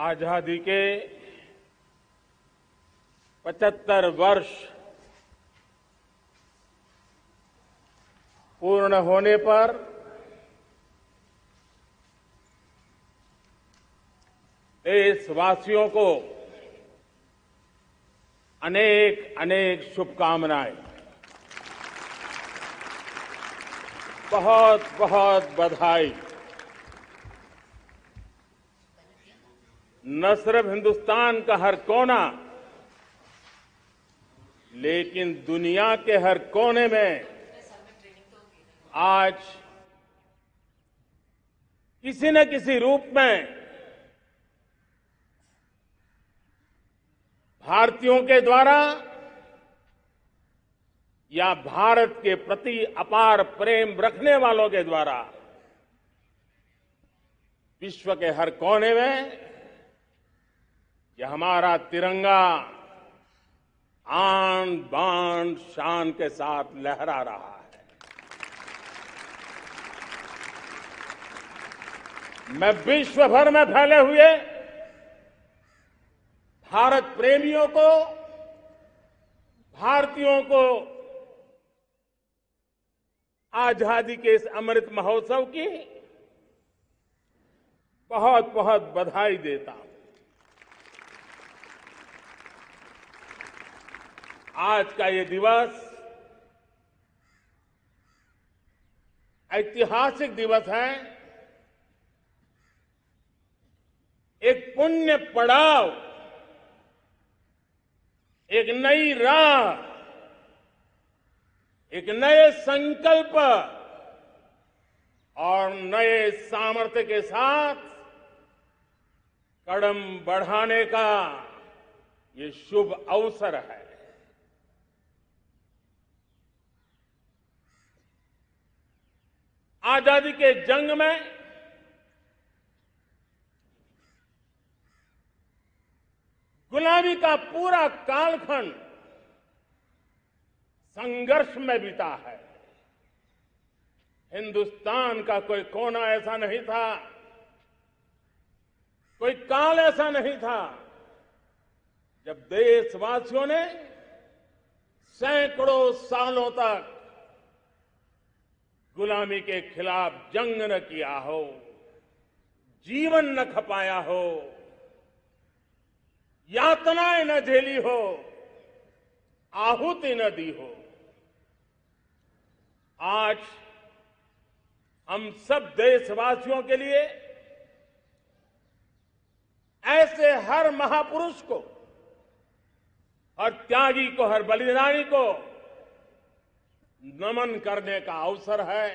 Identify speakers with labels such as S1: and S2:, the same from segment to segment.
S1: आजादी के 75 वर्ष पूर्ण होने पर देशवासियों को अनेक अनेक शुभकामनाएं। बहुत बहुत बधाई। न सिर्फ हिंदुस्तान का हर कोना, लेकिन दुनिया के हर कोने में आज किसी न किसी रूप में भारतीयों के द्वारा या भारत के प्रति अपार प्रेम रखने वालों के द्वारा विश्व के हर कोने में यह हमारा तिरंगा आन बान शान के साथ लहरा रहा है। मैं विश्व भर में फैले हुए भारत प्रेमियों को, भारतीयों को आजादी के इस अमृत महोत्सव की बहुत बहुत बधाई देता हूं। आज का ये दिवस ऐतिहासिक दिवस है। एक पुण्य पड़ाव, एक नई राह, एक नए संकल्प और नए सामर्थ्य के साथ कदम बढ़ाने का ये शुभ अवसर है। आजादी के जंग में गुलामी का पूरा कालखंड संघर्ष में बीता है। हिंदुस्तान का कोई कोना ऐसा नहीं था, कोई काल ऐसा नहीं था जब देशवासियों ने सैकड़ों सालों तक गुलामी के खिलाफ जंग न किया हो, जीवन न खपाया हो, यातनाएं न झेली हो, आहुति न दी हो। आज हम सब देशवासियों के लिए ऐसे हर महापुरुष को, हर त्यागी को, हर बलिदानी को नमन करने का अवसर है,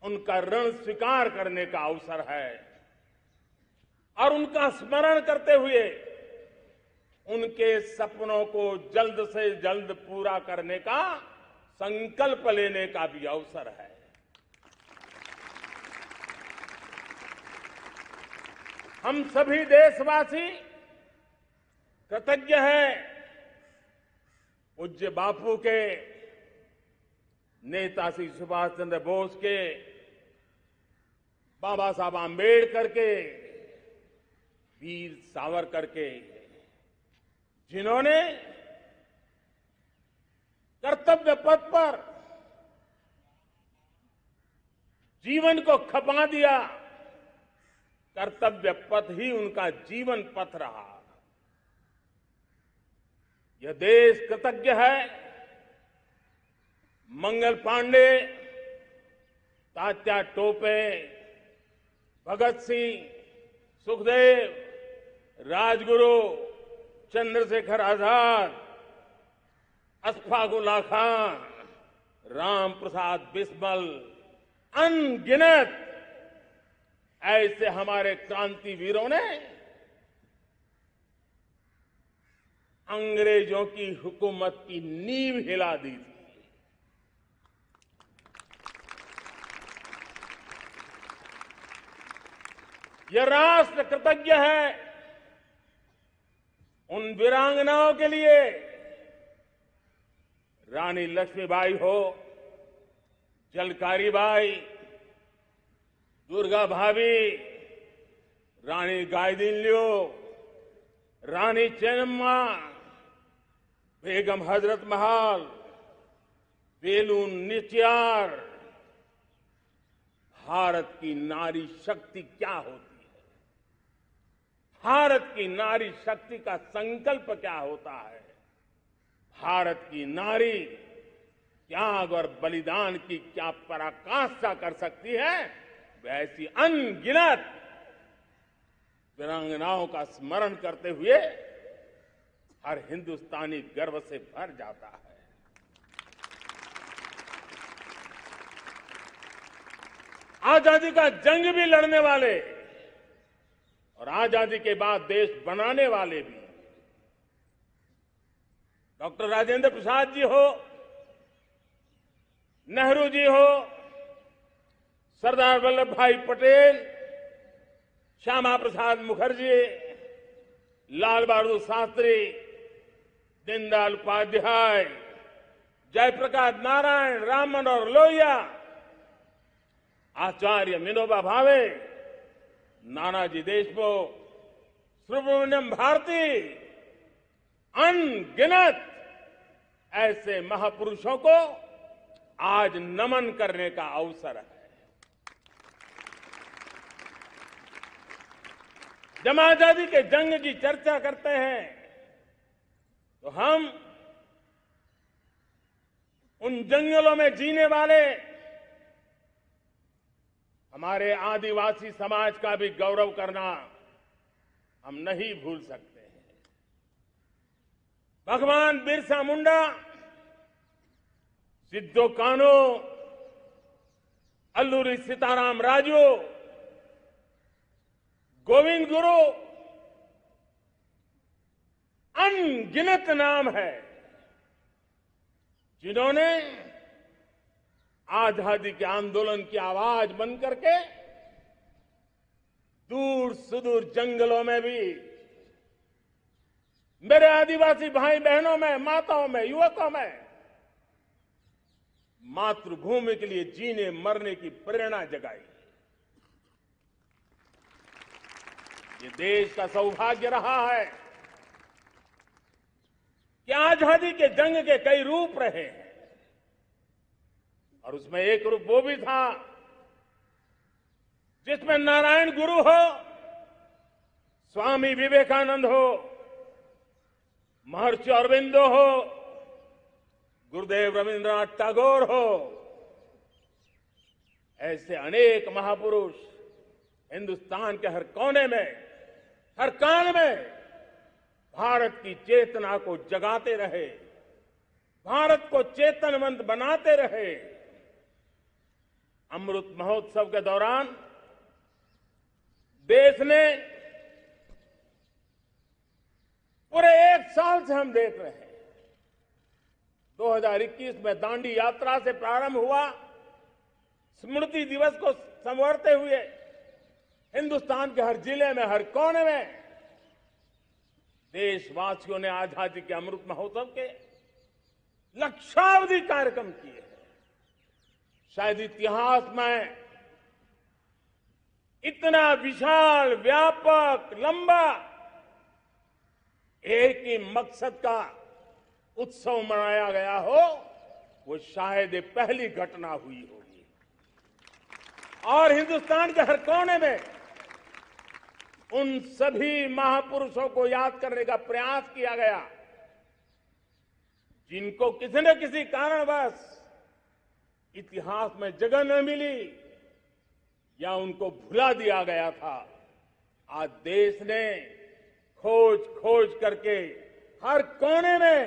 S1: उनका ऋण स्वीकार करने का अवसर है और उनका स्मरण करते हुए उनके सपनों को जल्द से जल्द पूरा करने का संकल्प लेने का भी अवसर है। हम सभी देशवासी कृतज्ञ हैं पूज्य बापू के, नेताजी सुभाष चंद्र बोस के, बाबा साहब आंबेडकर के, वीर सावरकर के, जिन्होंने कर्तव्य पथ पर जीवन को खपा दिया। कर्तव्य पथ ही उनका जीवन पथ रहा। यह देश कृतज्ञ है मंगल पांडे, तात्या टोपे, भगत सिंह, सुखदेव, राजगुरु, चंद्रशेखर आजाद, अशफाक उल्लाह खान, राम प्रसाद बिस्मिल, अनगिनत ऐसे हमारे क्रांति वीरों ने अंग्रेजों की हुकूमत की नींव हिला दी थी। यह राष्ट्र कृतज्ञ है उन वीरांगनाओं के लिए, रानी लक्ष्मीबाई हो, झलकारी बाई, दुर्गा भाभी, रानी गाइदिन्ल्यो, रानी चेन्नम्मा, बेगम हजरत महल, वेलु नाचियार। भारत की नारी शक्ति क्या होती है, भारत की नारी शक्ति का संकल्प क्या होता है, भारत की नारी त्याग और बलिदान की क्या पराकाष्ठा कर सकती है, वैसी अनगिनत वीरांगनाओं का स्मरण करते हुए हर हिंदुस्तानी गर्व से भर जाता है। आजादी का जंग भी लड़ने वाले और आजादी के बाद देश बनाने वाले भी, डॉक्टर राजेंद्र प्रसाद जी हो, नेहरू जी हो, सरदार वल्लभ भाई पटेल, श्यामा प्रसाद मुखर्जी, लाल बहादुर शास्त्री, दीनदयाल उपाध्याय, जयप्रकाश नारायण, राम मनोहर लोहिया, आचार्य विनोबा भावे, नानाजी देशमुख, सुब्रमण्यम भारती, अनगिनत ऐसे महापुरुषों को आज नमन करने का अवसर है। जब आजादी के जंग की चर्चा करते हैं तो हम उन जंगलों में जीने वाले हमारे आदिवासी समाज का भी गौरव करना हम नहीं भूल सकते हैं। भगवान बिरसा मुंडा, सिद्धो कान्हू, अल्लूरी सीताराम राजू, गोविंद गुरु, अनगिनत नाम है जिन्होंने आजादी के आंदोलन की आवाज बन करके दूर सुदूर जंगलों में भी मेरे आदिवासी भाई बहनों में, माताओं में, युवकों में मातृभूमि के लिए जीने मरने की प्रेरणा जगाई। ये देश का सौभाग्य रहा है कि आजादी के जंग के कई रूप रहे हैं और उसमें एक रूप वो भी था जिसमें नारायण गुरु हो, स्वामी विवेकानंद हो, महर्षि अरविंदो हो, गुरुदेव रविंद्रनाथ टैगोर हो, ऐसे अनेक महापुरुष हिंदुस्तान के हर कोने में, हर काल में भारत की चेतना को जगाते रहे, भारत को चेतनवंत बनाते रहे। अमृत महोत्सव के दौरान देश ने पूरे एक साल से हम देख रहे हैं, 2021 में दांडी यात्रा से प्रारंभ हुआ, स्मृति दिवस को संवारते हुए हिंदुस्तान के हर जिले में, हर कोने में देशवासियों ने आजादी के अमृत महोत्सव के लक्षावधि कार्यक्रम किए। शायद इतिहास में इतना विशाल, व्यापक, लंबा एक ही मकसद का उत्सव मनाया गया हो, वो शायद ये पहली घटना हुई होगी। और हिंदुस्तान के हर कोने में उन सभी महापुरुषों को याद करने का प्रयास किया गया जिनको किसी न किसी कारणवश इतिहास में जगह न मिली या उनको भुला दिया गया था। आज देश ने खोज खोज करके हर कोने में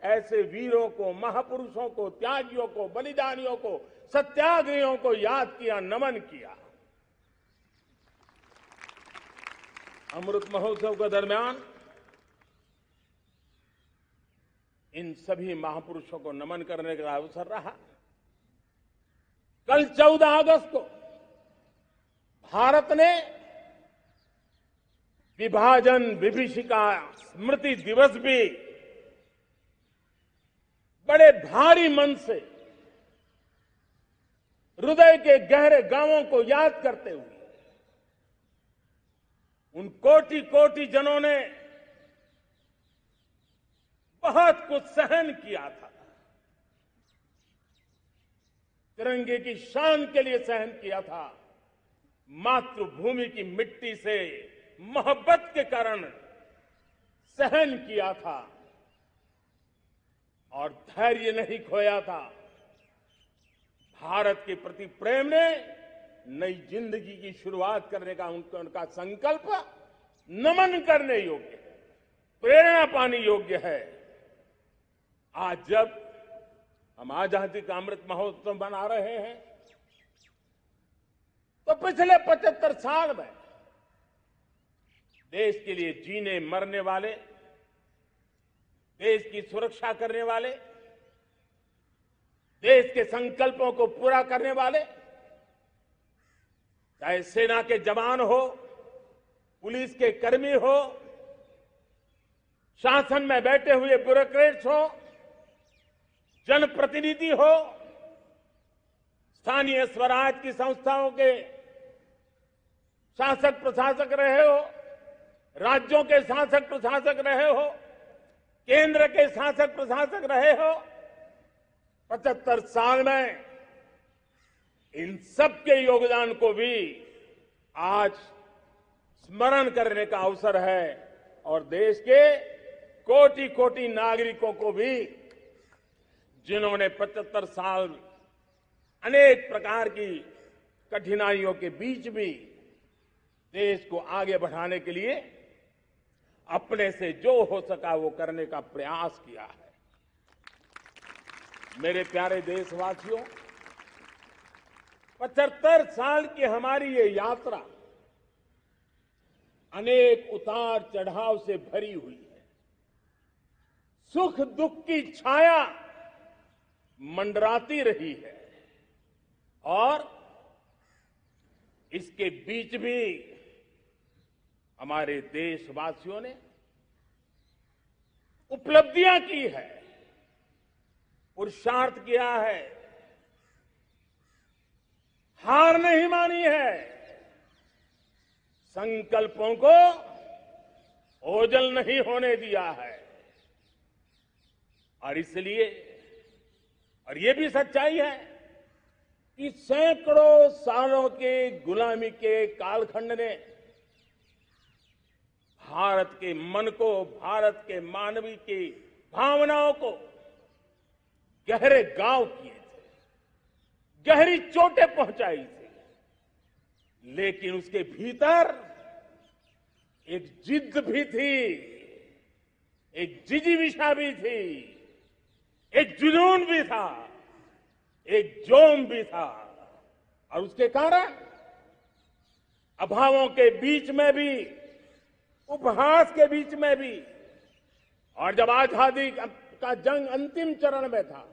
S1: ऐसे वीरों को, महापुरुषों को, त्यागियों को, बलिदानियों को, सत्याग्रहियों को याद किया, नमन किया। अमृत महोत्सव के दरमियान इन सभी महापुरुषों को नमन करने का अवसर रहा। कल 14 अगस्त को भारत ने विभाजन विभीषिका स्मृति दिवस भी बड़े भारी मन से हृदय के गहरे गांवों को याद करते हुए उन कोटि कोटि जनों ने बहुत कुछ सहन किया था, तिरंगे की शान के लिए सहन किया था, मातृभूमि की मिट्टी से मोहब्बत के कारण सहन किया था और धैर्य नहीं खोया था। भारत के प्रति प्रेम ने नई जिंदगी की शुरुआत करने का उनका संकल्प नमन करने योग्य है, प्रेरणा पाने योग्य है। आज जब हम आजादी का अमृत महोत्सव मना रहे हैं तो पिछले 75 साल में देश के लिए जीने मरने वाले, देश की सुरक्षा करने वाले, देश के संकल्पों को पूरा करने वाले, चाहे सेना के जवान हो, पुलिस के कर्मी हो, शासन में बैठे हुए ब्यूरोक्रेट्स हो, जनप्रतिनिधि हो, स्थानीय स्वराज की संस्थाओं के शासक प्रशासक रहे हो, राज्यों के शासक प्रशासक रहे हो, केंद्र के शासक प्रशासक रहे हो, 75 साल में इन सबके योगदान को भी आज स्मरण करने का अवसर है और देश के कोटि कोटि नागरिकों को भी, जिन्होंने 75 साल अनेक प्रकार की कठिनाइयों के बीच भी देश को आगे बढ़ाने के लिए अपने से जो हो सका वो करने का प्रयास किया है। मेरे प्यारे देशवासियों, 75 साल की हमारी ये यात्रा अनेक उतार चढ़ाव से भरी हुई है। सुख दुख की छाया मंडराती रही है और इसके बीच भी हमारे देशवासियों ने उपलब्धियां की है, पुरुषार्थ किया है, हार नहीं मानी है, संकल्पों को ओझल नहीं होने दिया है। और इसलिए, और ये भी सच्चाई है कि सैकड़ों सालों के गुलामी के कालखंड ने भारत के मन को, भारत के मानवीय की भावनाओं को गहरे घाव किए थे, गहरी चोटें पहुंचाई थी, लेकिन उसके भीतर एक जिद भी थी, एक जिजीविषा भी थी, एक जुनून भी था, एक जोम भी था। और उसके कारण अभावों के बीच में भी, उपहास के बीच में भी, और जब आजादी का जंग अंतिम चरण में था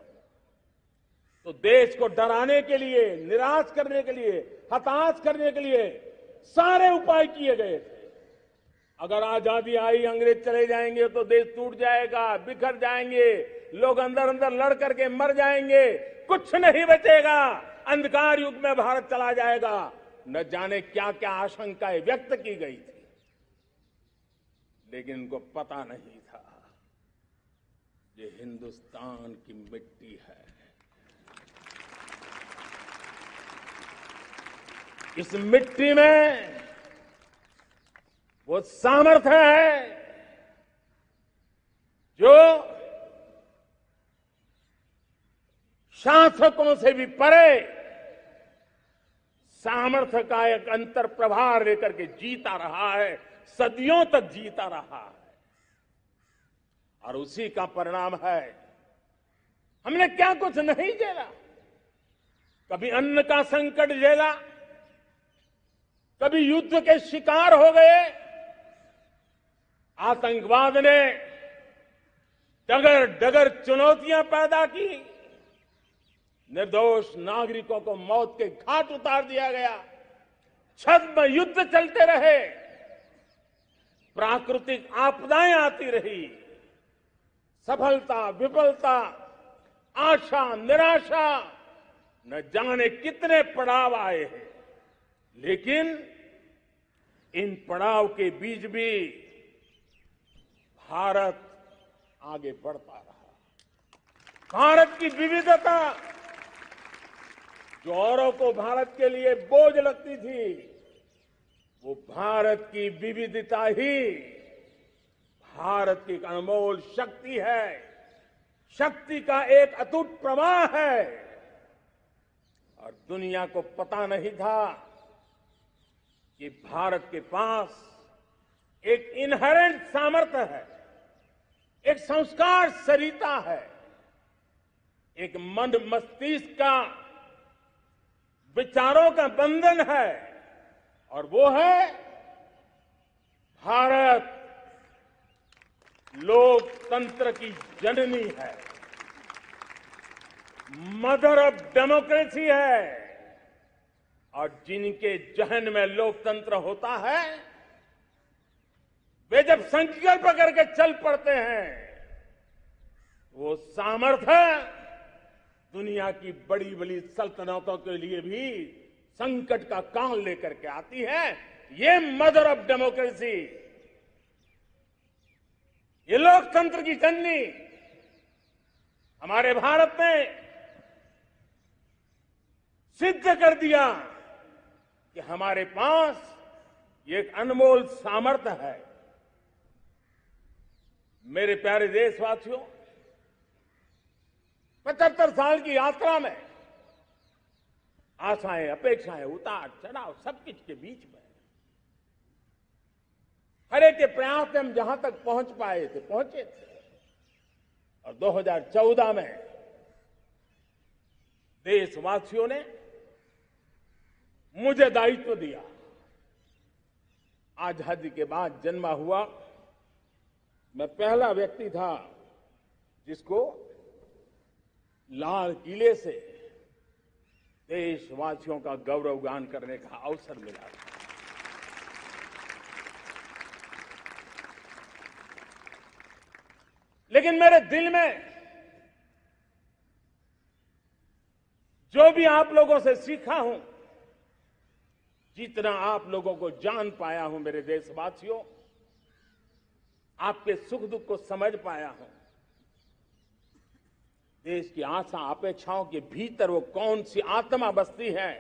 S1: तो देश को डराने के लिए, निराश करने के लिए, हताश करने के लिए सारे उपाय किए गए थे। अगर आजादी आई, अंग्रेज चले जाएंगे तो देश टूट जाएगा, बिखर जाएंगे, लोग अंदर अंदर लड़ करके मर जाएंगे, कुछ नहीं बचेगा, अंधकार युग में भारत चला जाएगा। न जाने क्या क्या आशंकाएं व्यक्त की गई थी, लेकिन उनको पता नहीं था ये हिंदुस्तान की मिट्टी है, इस मिट्टी में वो सामर्थ्य है जो शासकों से भी परे सामर्थ्य का एक अंतर प्रभार लेकर के जीता रहा है, सदियों तक जीता रहा है। और उसी का परिणाम है, हमने क्या कुछ नहीं झेला। कभी अन्न का संकट झेला, कभी युद्ध के शिकार हो गए, आतंकवाद ने डगर डगर चुनौतियां पैदा की, निर्दोष नागरिकों को मौत के घाट उतार दिया गया, छद्म युद्ध चलते रहे, प्राकृतिक आपदाएं आती रही, सफलता विफलता, आशा निराशा, न जाने कितने पड़ाव आए हैं, लेकिन इन पड़ाव के बीच भी भारत आगे बढ़ता रहा। भारत की विविधता जो औरों को भारत के लिए बोझ लगती थी, वो भारत की विविधता ही भारत की एक अनमोल शक्ति है, शक्ति का एक अटूट प्रवाह है। और दुनिया को पता नहीं था कि भारत के पास एक इनहेरेंट सामर्थ्य है, एक संस्कार सरिता है, एक मन मस्तिष्क का विचारों का बंधन है, और वो है भारत लोकतंत्र की जननी है, मदर ऑफ डेमोक्रेसी है। और जिनके जहन में लोकतंत्र होता है, वे जब संकल्प करके चल पड़ते हैं, वो सामर्थ्य दुनिया की बड़ी बड़ी सल्तनतों के लिए भी संकट का काल लेकर के आती है। ये मदर ऑफ डेमोक्रेसी, ये लोकतंत्र की जननी हमारे भारत ने सिद्ध कर दिया कि हमारे पास ये एक अनमोल सामर्थ्य है। मेरे प्यारे देशवासियों, 75 साल की यात्रा में आशाएं, अपेक्षाएं, उतार चढ़ाव सब कुछ के बीच में हर एक के प्रयास से हम जहां तक पहुंच पाए थे, पहुंचे थे। और 2014 में देशवासियों ने मुझे दायित्व दिया। आजादी के बाद जन्मा हुआ मैं पहला व्यक्ति था जिसको लाल किले से देशवासियों का गौरवगान करने का अवसर मिला था। लेकिन मेरे दिल में जो भी आप लोगों से सीखा हूं, जितना आप लोगों को जान पाया हूं मेरे देशवासियों, आपके सुख दुख को समझ पाया हूं, देश की आशा अपेक्षाओं के भीतर वो कौन सी आत्मा बसती है,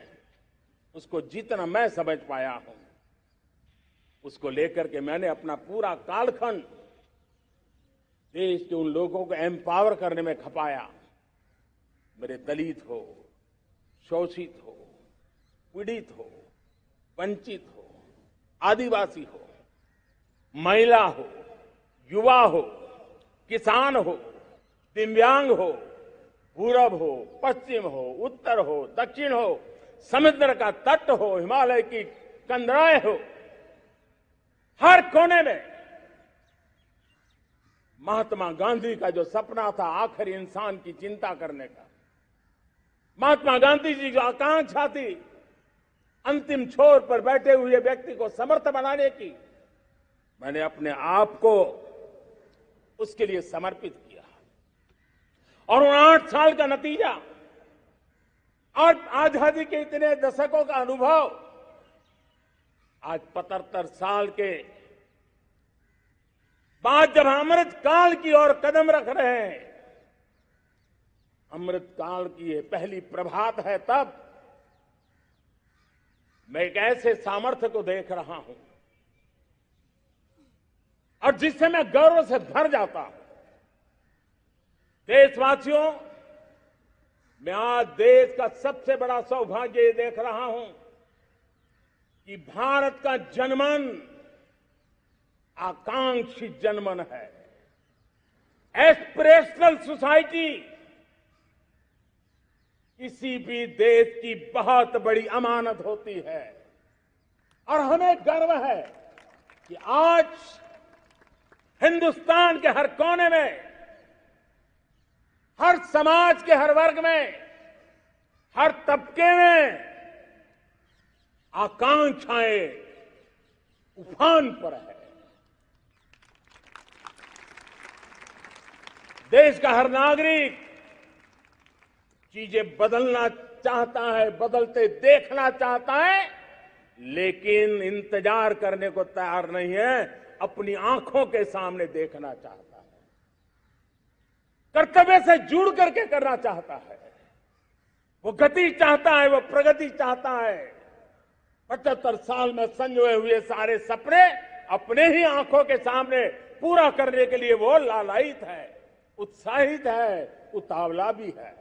S1: उसको जितना मैं समझ पाया हूं, उसको लेकर के मैंने अपना पूरा कालखंड देश के उन लोगों को एम्पावर करने में खपाया। मेरे दलित हो, शोषित हो, पीड़ित हो, वंचित हो, आदिवासी हो, महिला हो, युवा हो, किसान हो, दिव्यांग हो, पूरब हो, पश्चिम हो, उत्तर हो, दक्षिण हो, समुद्र का तट हो, हिमालय की कंदराएं हो, हर कोने में महात्मा गांधी का जो सपना था आखिर इंसान की चिंता करने का, महात्मा गांधी जी जो आकांक्षा थी अंतिम छोर पर बैठे हुए व्यक्ति को समर्थ बनाने की, मैंने अपने आप को उसके लिए समर्पित किया। और उन 8 साल का नतीजा और आजादी के इतने दशकों का अनुभव आज 75 साल के बाद जब अमृत काल की ओर कदम रख रहे हैं, अमृत काल की ये पहली प्रभात है, तब मैं एक ऐसे सामर्थ्य को देख रहा हूं और जिससे मैं गर्व से भर जाता हूं। देशवासियों, मैं आज देश का सबसे बड़ा सौभाग्य ये देख रहा हूं कि भारत का जनमन आकांक्षी जनमन है, एस्पिरेशनल सोसाइटी किसी भी देश की बहुत बड़ी अमानत होती है। और हमें गर्व है कि आज हिंदुस्तान के हर कोने में, हर समाज के हर वर्ग में, हर तबके में आकांक्षाएं उफान पर है। देश का हर नागरिक चीजें बदलना चाहता है, बदलते देखना चाहता है, लेकिन इंतजार करने को तैयार नहीं है, अपनी आंखों के सामने देखना चाहता है, कर्तव्य से जुड़ करके करना चाहता है, वो गति चाहता है, वो प्रगति चाहता है। 75 साल में संजोए हुए सारे सपने अपने ही आंखों के सामने पूरा करने के लिए वो लालायित है, उत्साहित है, उतावला भी है।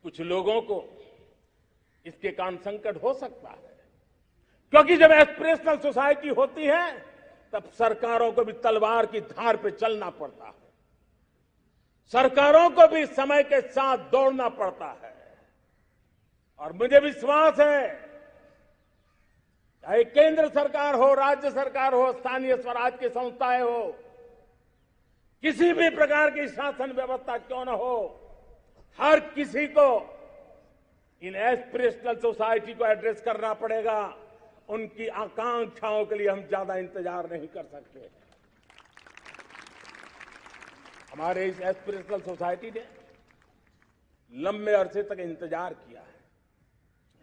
S1: कुछ लोगों को इसके कारण संकट हो सकता है, क्योंकि जब एस्पिरेशनल सोसाइटी होती है तब सरकारों को भी तलवार की धार पे चलना पड़ता है, सरकारों को भी समय के साथ दौड़ना पड़ता है। और मुझे विश्वास है, चाहे केंद्र सरकार हो, राज्य सरकार हो, स्थानीय स्वराज की संस्थाएं हो, किसी भी प्रकार की शासन व्यवस्था क्यों न हो, हर किसी को इन एस्पिरेशनल सोसाइटी को एड्रेस करना पड़ेगा। उनकी आकांक्षाओं के लिए हम ज्यादा इंतजार नहीं कर सकते। हमारे इस एस्पिरेशनल सोसाइटी ने लंबे अरसे तक इंतजार किया है,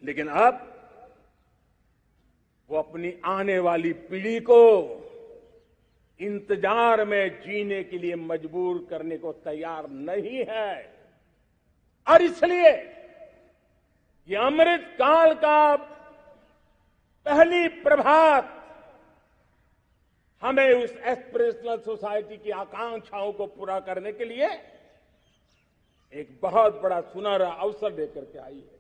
S1: लेकिन अब वो अपनी आने वाली पीढ़ी को इंतजार में जीने के लिए मजबूर करने को तैयार नहीं है। और इसलिए ये अमृत काल का पहली प्रभात हमें उस एस्पिरेशनल सोसाइटी की आकांक्षाओं को पूरा करने के लिए एक बहुत बड़ा सुनहरा अवसर देकर के आई है।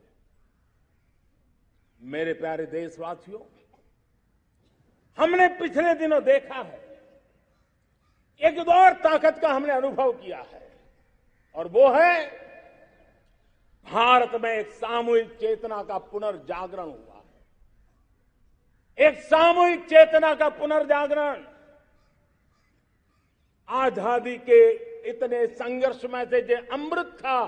S1: मेरे प्यारे देशवासियों, हमने पिछले दिनों देखा है, एक और ताकत का हमने अनुभव किया है, और वो है भारत में एक सामूहिक चेतना का पुनर्जागरण हुआ है। एक सामूहिक चेतना का पुनर्जागरण आजादी के इतने संघर्ष में से जो अमृत था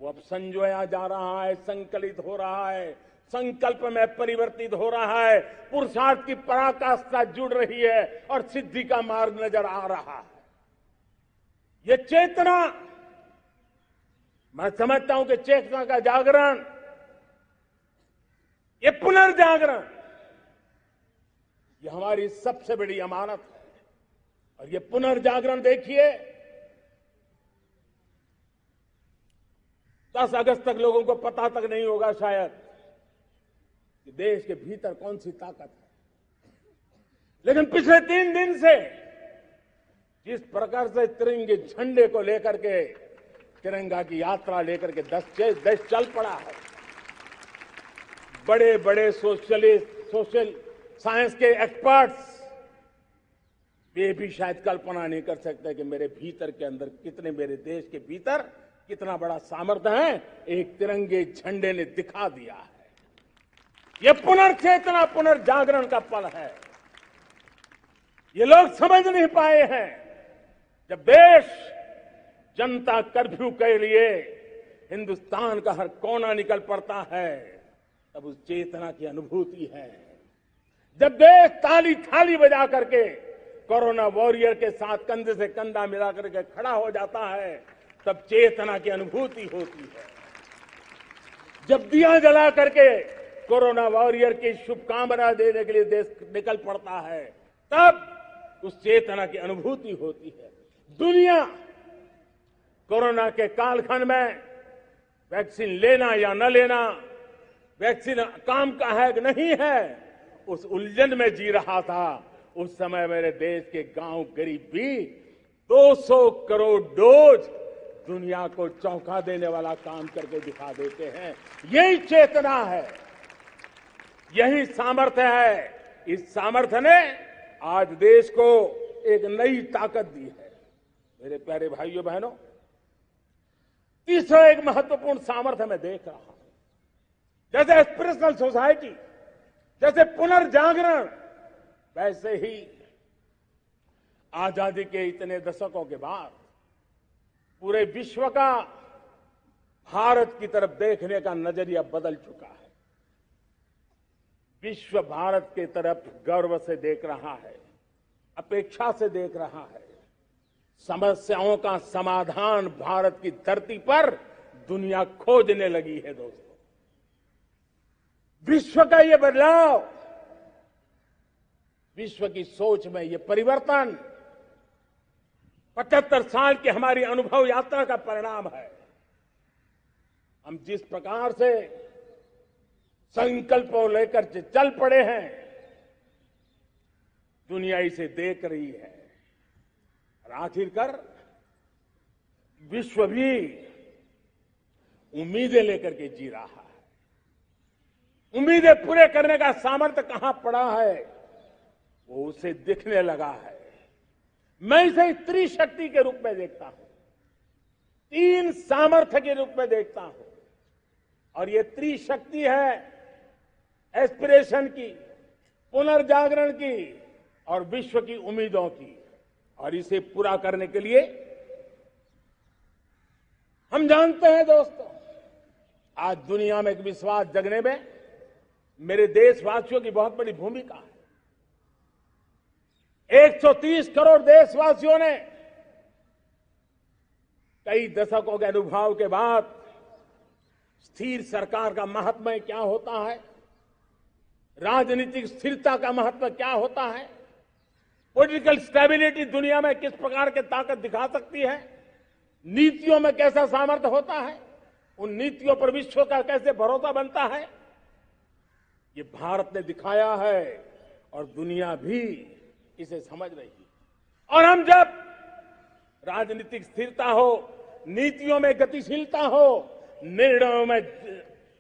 S1: वो अब संजोया जा रहा है, संकलित हो रहा है, संकल्प में परिवर्तित हो रहा है, पुरुषार्थ की पराकाष्ठा जुड़ रही है और सिद्धि का मार्ग नजर आ रहा है। ये चेतना, मैं समझता हूं कि चेतना का जागरण, ये पुनर्जागरण, ये हमारी सबसे बड़ी अमानत है। और ये पुनर्जागरण देखिए, 10 अगस्त तक लोगों को पता तक नहीं होगा शायद कि देश के भीतर कौन सी ताकत है, लेकिन पिछले 3 दिन से जिस प्रकार से तिरंगे झंडे को लेकर के, तिरंगा की यात्रा लेकर के देश चल पड़ा है, बड़े बड़े सोशल साइंस के एक्सपर्ट्स वे भी शायद कल्पना नहीं कर सकते कि मेरे भीतर के अंदर कितने, मेरे देश के भीतर कितना बड़ा सामर्थ्य है, एक तिरंगे झंडे ने दिखा दिया है। यह पुनर्चेतना, पुनर्जागरण का पल है। ये लोग समझ नहीं पाए हैं, जब देश जनता कर्फ्यू के लिए हिंदुस्तान का हर कोना निकल पड़ता है, तब उस चेतना की अनुभूति है। जब देश ताली थाली बजा करके कोरोना वॉरियर के साथ कंधे से कंधा मिला करके खड़ा हो जाता है, तब चेतना की अनुभूति होती है। जब दिया जला करके कोरोना वॉरियर की शुभकामना देने के लिए देश निकल पड़ता है, तब उस चेतना की अनुभूति होती है। दुनिया कोरोना के कालखंड में वैक्सीन लेना या न लेना, वैक्सीन काम का है कि नहीं है, उस उलझन में जी रहा था। उस समय मेरे देश के गांव गरीब भी 200 करोड़ डोज दुनिया को चौंका देने वाला काम करके दिखा देते हैं। यही चेतना है, यही सामर्थ्य है। इस सामर्थ्य ने आज देश को एक नई ताकत दी है। मेरे प्यारे भाइयों बहनों, तीसरा एक महत्वपूर्ण सामर्थ्य मैं देख रहा हूं, जैसे एस्पिरेशनल सोसाइटी, जैसे पुनर्जागरण, वैसे ही आजादी के इतने दशकों के बाद पूरे विश्व का भारत की तरफ देखने का नजरिया बदल चुका है। विश्व भारत की तरफ गर्व से देख रहा है, अपेक्षा से देख रहा है। समस्याओं का समाधान भारत की धरती पर दुनिया खोजने लगी है। दोस्तों, विश्व का ये बदलाव, विश्व की सोच में ये परिवर्तन 75 साल की हमारी अनुभव यात्रा का परिणाम है। हम जिस प्रकार से संकल्पों लेकर चल पड़े हैं, दुनिया इसे देख रही है और आखिरकार विश्व भी उम्मीदें लेकर के जी रहा है। उम्मीदें पूरे करने का सामर्थ्य कहां पड़ा है, वो उसे दिखने लगा है। मैं इसे त्रिशक्ति के रूप में देखता हूं, 3 सामर्थ्य के रूप में देखता हूं। और ये त्रिशक्ति है एस्पिरेशन की, पुनर्जागरण की और विश्व की उम्मीदों की। और इसे पूरा करने के लिए हम जानते हैं दोस्तों, आज दुनिया में एक विश्वास जगने में मेरे देशवासियों की बहुत बड़ी भूमिका है। 130 करोड़ देशवासियों ने कई दशकों के अनुभव के बाद स्थिर सरकार का महत्व क्या होता है, राजनीतिक स्थिरता का महत्व क्या होता है, पॉलिटिकल स्टेबिलिटी दुनिया में किस प्रकार की ताकत दिखा सकती है, नीतियों में कैसा सामर्थ्य होता है, उन नीतियों पर विश्व का कैसे भरोसा बनता है, ये भारत ने दिखाया है और दुनिया भी इसे समझ रही है। और हम जब राजनीतिक स्थिरता हो, नीतियों में गतिशीलता हो, निर्णयों में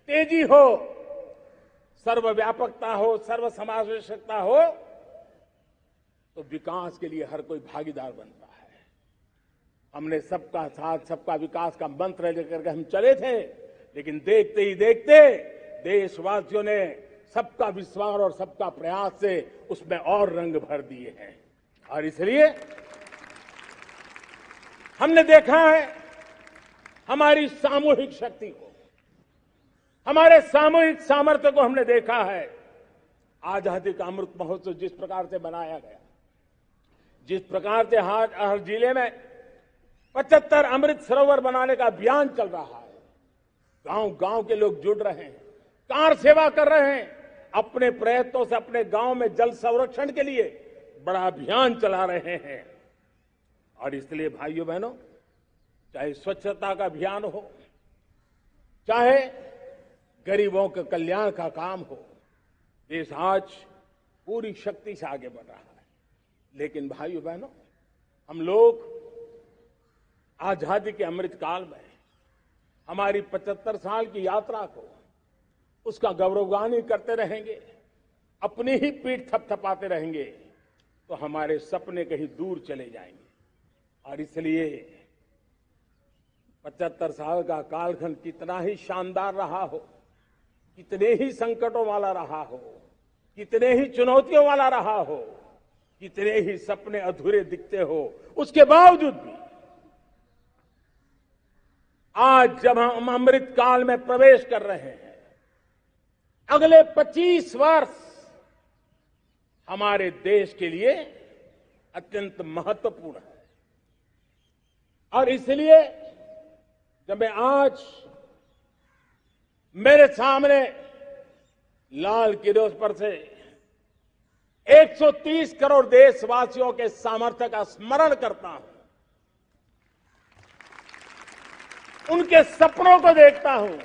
S1: तेजी हो, सर्वव्यापकता हो, सर्वसमावेशकता हो, तो विकास के लिए हर कोई भागीदार बनता है। हमने सबका साथ सबका विकास का मंत्र लेकर के हम चले थे, लेकिन देखते ही देखते देशवासियों ने सबका विश्वास और सबका प्रयास से उसमें और रंग भर दिए हैं। और इसलिए हमने देखा है हमारी सामूहिक शक्ति को, हमारे सामूहिक सामर्थ्य को हमने देखा है। आजादी का अमृत महोत्सव जिस प्रकार से बनाया गया, जिस प्रकार से हर जिले में 75 अमृत सरोवर बनाने का अभियान चल रहा है, गांव गांव के लोग जुड़ रहे हैं, कार सेवा कर रहे हैं, अपने प्रयत्नों से अपने गांव में जल संरक्षण के लिए बड़ा अभियान चला रहे हैं। और इसलिए भाइयों बहनों, चाहे स्वच्छता का अभियान हो, चाहे गरीबों के कल्याण का काम हो, देश आज पूरी शक्ति से आगे बढ़ रहा है। लेकिन भाइयों बहनों, हम लोग आजादी के अमृत काल में हमारी 75 साल की यात्रा को, उसका गौरवगान करते रहेंगे, अपनी ही पीठ थपथपाते रहेंगे, तो हमारे सपने कहीं दूर चले जाएंगे। और इसलिए 75 साल का कालखंड कितना ही शानदार रहा हो, कितने ही संकटों वाला रहा हो, कितने ही चुनौतियों वाला रहा हो, कितने ही सपने अधूरे दिखते हो, उसके बावजूद भी आज जब हम अमृत काल में प्रवेश कर रहे हैं, अगले 25 वर्ष हमारे देश के लिए अत्यंत महत्वपूर्ण है। और इसलिए जब मैं आज मेरे सामने लाल किले पर से 130 करोड़ देशवासियों के सामर्थ्य का स्मरण करता हूं, उनके सपनों को देखता हूं,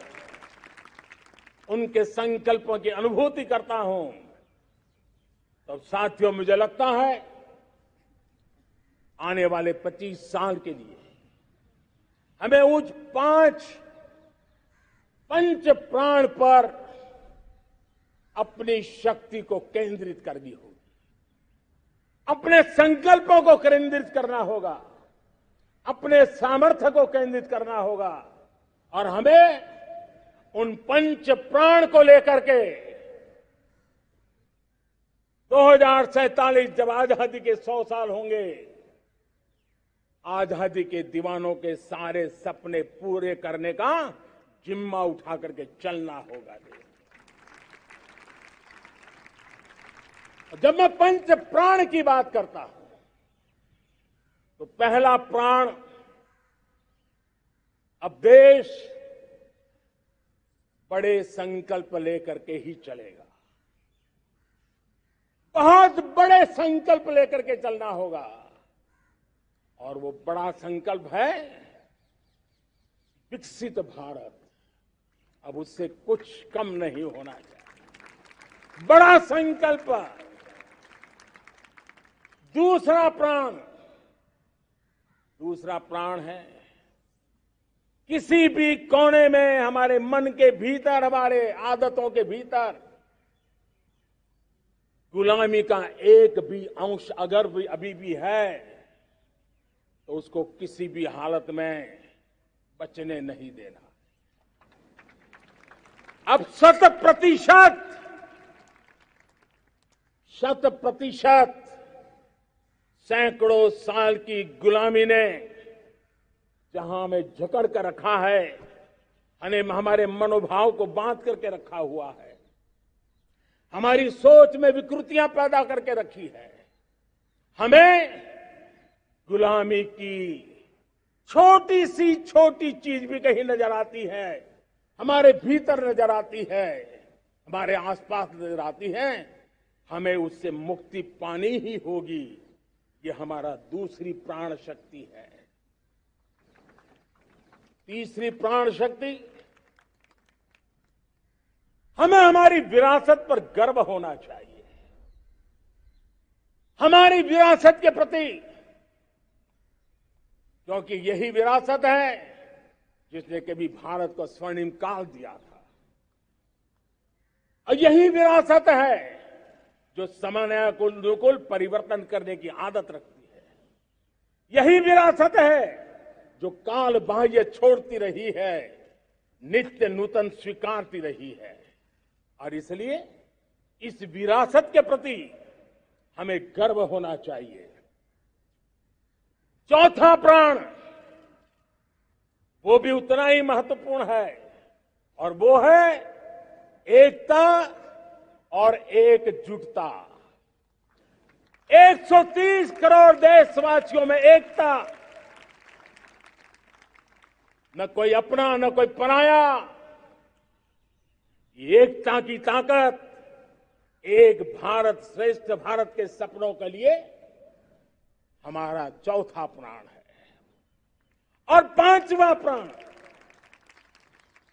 S1: उनके संकल्पों की अनुभूति करता हूं, तो साथियों मुझे लगता है आने वाले 25 साल के लिए हमें उस 5 पंच प्राण पर अपनी शक्ति को केंद्रित करनी होगी, अपने संकल्पों को केंद्रित करना होगा, अपने सामर्थ्य को केंद्रित करना होगा। और हमें उन पंच प्राण को लेकर के 2047 जब आजादी के 100 साल होंगे, आजादी के दीवानों के सारे सपने पूरे करने का जिम्मा उठा करके चलना होगा। जब मैं पंच प्राण की बात करता हूं, तो पहला प्राण, अब देश बड़े संकल्प लेकर के ही चलेगा। बहुत बड़े संकल्प लेकर के चलना होगा और वो बड़ा संकल्प है विकसित भारत। अब उससे कुछ कम नहीं होना चाहिए। बड़ा संकल्प। दूसरा प्राण है किसी भी कोने में हमारे मन के भीतर, हमारे आदतों के भीतर गुलामी का एक भी अंश अगर भी अभी भी है तो उसको किसी भी हालत में बचने नहीं देना। अब 100% सैकड़ों साल की गुलामी ने जहां हमें जकड़ कर रखा है, हमारे मनोभाव को बांध करके रखा हुआ है, हमारी सोच में विकृतियां पैदा करके रखी है, हमें गुलामी की छोटी चीज भी कहीं नजर आती है, हमारे भीतर नजर आती है, हमारे आसपास नजर आती है, हमें उससे मुक्ति पानी ही होगी। ये हमारा दूसरी प्राण शक्ति है। तीसरी प्राण शक्ति, हमें हमारी विरासत पर गर्व होना चाहिए। हमारी विरासत के प्रति, क्योंकि यही विरासत है जिसने कभी भारत को स्वर्णिम काल दिया था, और यही विरासत है जो समय को अनुकूल परिवर्तन करने की आदत रखती है। यही विरासत है जो काल बाह्य छोड़ती रही है, नित्य नूतन स्वीकारती रही है। और इसलिए इस विरासत के प्रति हमें गर्व होना चाहिए। चौथा प्राण, वो भी उतना ही महत्वपूर्ण है, और वो है एकता और एकजुटता। 130 करोड़ देशवासियों में एकता, न कोई अपना न कोई पराया। एकता की ताकत एक भारत श्रेष्ठ भारत के सपनों के लिए हमारा चौथा प्राण है। और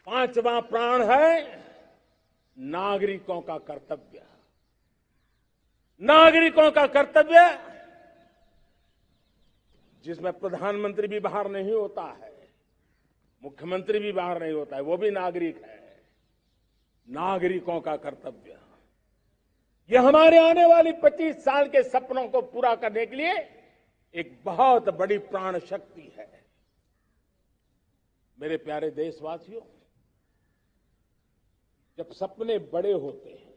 S1: पांचवा प्राण है नागरिकों का कर्तव्य। नागरिकों का कर्तव्य जिसमें प्रधानमंत्री भी बाहर नहीं होता है, मुख्यमंत्री भी बाहर नहीं होता है, वो भी नागरिक है। नागरिकों का कर्तव्य, यह हमारे आने वाली 25 साल के सपनों को पूरा करने के लिए एक बहुत बड़ी प्राण शक्ति है। मेरे प्यारे देशवासियों, जब सपने बड़े होते हैं,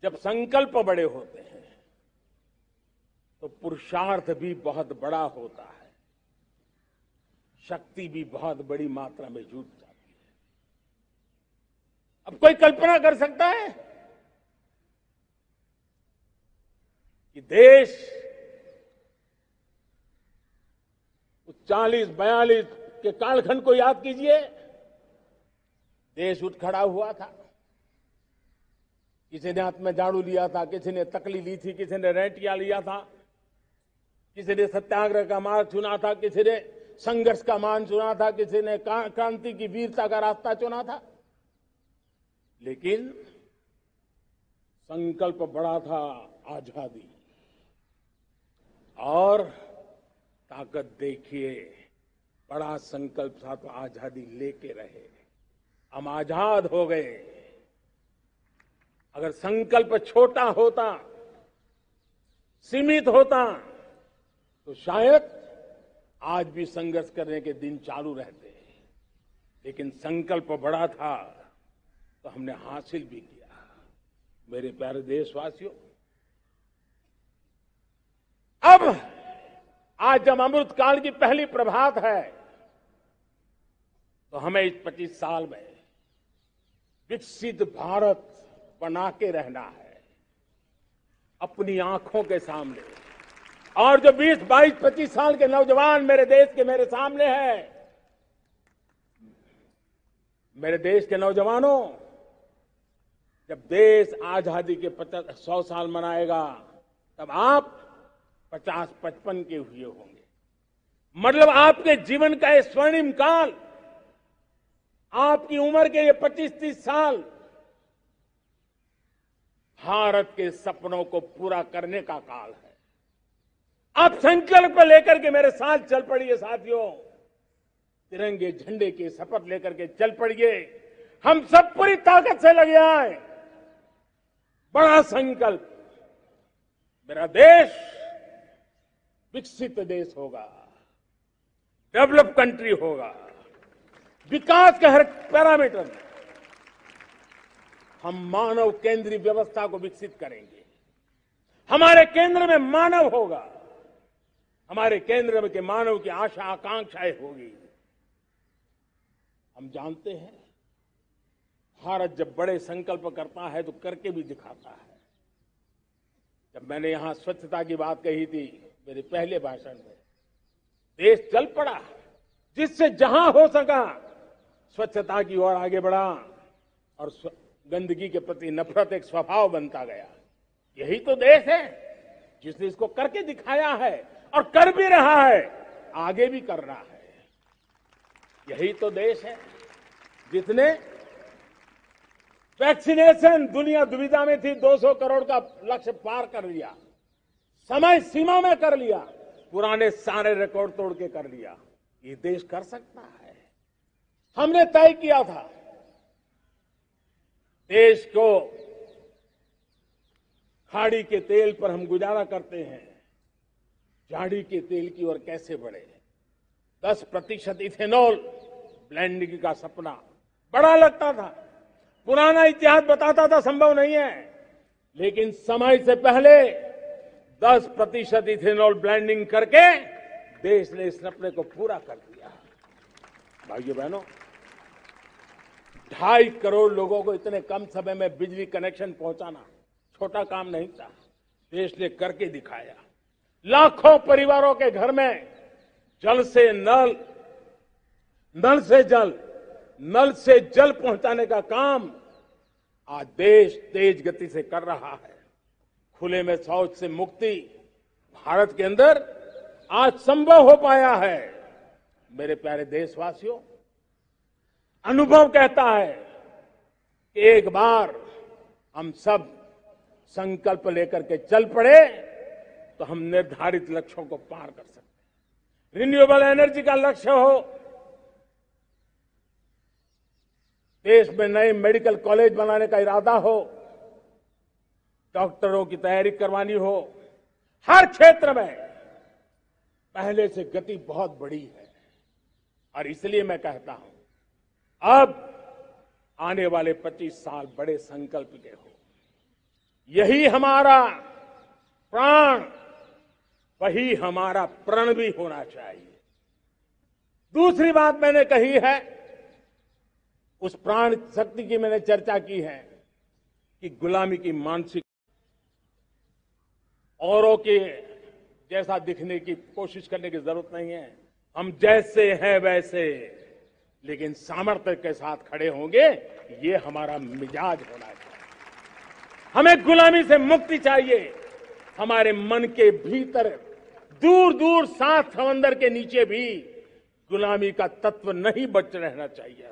S1: जब संकल्प बड़े होते हैं, तो पुरुषार्थ भी बहुत बड़ा होता है, शक्ति भी बहुत बड़ी मात्रा में जुट जाती है। अब कोई कल्पना कर सकता है कि देश 40-42 के कालखंड को याद कीजिए। देश उठ खड़ा हुआ था, किसी ने हाथ में झाड़ू लिया था, किसी ने तकली ली थी, किसी ने रेंटिया लिया था, किसी ने सत्याग्रह का मार्ग चुना था, किसी ने संघर्ष का मान चुना था, किसी ने क्रांति की वीरता का रास्ता चुना था। लेकिन संकल्प बड़ा था आजादी, और ताकत देखिए, बड़ा संकल्प था तो आजादी लेके रहे। हम आजाद हो गए। अगर संकल्प छोटा होता, सीमित होता, तो शायद आज भी संघर्ष करने के दिन चालू रहते। लेकिन संकल्प बड़ा था तो हमने हासिल भी किया। मेरे प्यारे देशवासियों, अब आज जब अमृत काल की पहली प्रभात है, तो हमें इस 25 साल में विकसित भारत बना के रहना है। अपनी आंखों के सामने और जो 20, 22, 25 साल के नौजवान मेरे देश के मेरे सामने हैं, मेरे देश के नौजवानों, जब देश आजादी के 100 साल मनाएगा तब आप 50-55 के हुए होंगे। मतलब आपके जीवन का ये स्वर्णिम काल, आपकी उम्र के ये 25-30 साल भारत के सपनों को पूरा करने का काल है। आप संकल्प लेकर के मेरे साथ चल पड़िए साथियों, तिरंगे झंडे की शपथ लेकर के चल पड़िए। हम सब पूरी ताकत से लगे आए। बड़ा संकल्प, मेरा देश विकसित देश होगा, डेवलप कंट्री होगा। विकास के हर पैरामीटर में हम मानव केंद्रीय व्यवस्था को विकसित करेंगे। हमारे केंद्र में मानव होगा, हमारे केंद्र में के मानव की आशा आकांक्षाएं होगी। हम जानते हैं भारत जब बड़े संकल्प करता है तो करके भी दिखाता है। जब मैंने यहां स्वच्छता की बात कही थी मेरे पहले भाषण में, देश चल पड़ा, जिससे जहां हो सका स्वच्छता की ओर आगे बढ़ा और गंदगी के प्रति नफरत एक स्वभाव बनता गया। यही तो देश है जिसने इसको करके दिखाया है और कर भी रहा है, आगे भी कर रहा है। यही तो देश है जिसने वैक्सीनेशन, दुनिया दुविधा में थी, 200 करोड़ का लक्ष्य पार कर लिया, समय सीमा में कर लिया, पुराने सारे रिकॉर्ड तोड़ के कर लिया। ये देश कर सकता है। हमने तय किया था देश को खाड़ी के तेल पर हम गुजारा करते हैं, झाड़ी के तेल की ओर कैसे बढ़े। 10% इथेनॉल ब्लेंडिंग का सपना बड़ा लगता था, पुराना इतिहास बताता था संभव नहीं है, लेकिन समय से पहले 10% इथेनॉल ब्लेंडिंग करके देश ने इस सपने को पूरा कर दिया। भाइयों बहनों, 2.5 करोड़ लोगों को इतने कम समय में बिजली कनेक्शन पहुंचाना छोटा काम नहीं था, देश ने करके दिखाया। लाखों परिवारों के घर में जल से नल, नल से जल, नल से जल पहुंचाने का काम आज देश तेज गति से कर रहा है। खुले में शौच से मुक्ति भारत के अंदर आज संभव हो पाया है। मेरे प्यारे देशवासियों, अनुभव कहता है कि एक बार हम सब संकल्प लेकर के चल पड़े तो हम निर्धारित लक्ष्यों को पार कर सकते हैं। रिन्यूएबल एनर्जी का लक्ष्य हो, देश में नए मेडिकल कॉलेज बनाने का इरादा हो, डॉक्टरों की तैयारी करवानी हो, हर क्षेत्र में पहले से गति बहुत बड़ी है। और इसलिए मैं कहता हूं अब आने वाले 25 साल बड़े संकल्प के हो। यही हमारा प्राण, वही हमारा प्रण भी होना चाहिए। दूसरी बात मैंने कही है, उस प्राण शक्ति की मैंने चर्चा की है कि गुलामी की मानसिक, औरों के जैसा दिखने की कोशिश करने की जरूरत नहीं है। हम जैसे हैं वैसे, लेकिन सामर्थ्य के साथ खड़े होंगे, ये हमारा मिजाज होना चाहिए। हमें गुलामी से मुक्ति चाहिए। हमारे मन के भीतर दूर दूर 7 समंदर के नीचे भी गुलामी का तत्व नहीं बच रहना चाहिए।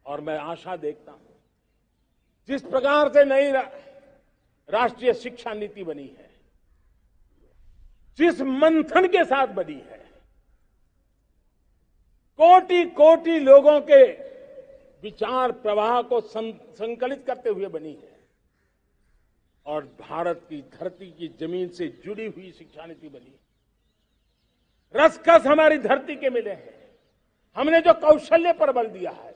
S1: और मैं आशा देखता हूं जिस प्रकार से नई राष्ट्रीय शिक्षा नीति बनी है, जिस मंथन के साथ बनी है, कोटि कोटि लोगों के विचार प्रवाह को संकलित करते हुए बनी है, और भारत की धरती की जमीन से जुड़ी हुई शिक्षा नीति बनी है। रसकस हमारी धरती के मिले हैं। हमने जो कौशल्य पर बल दिया है,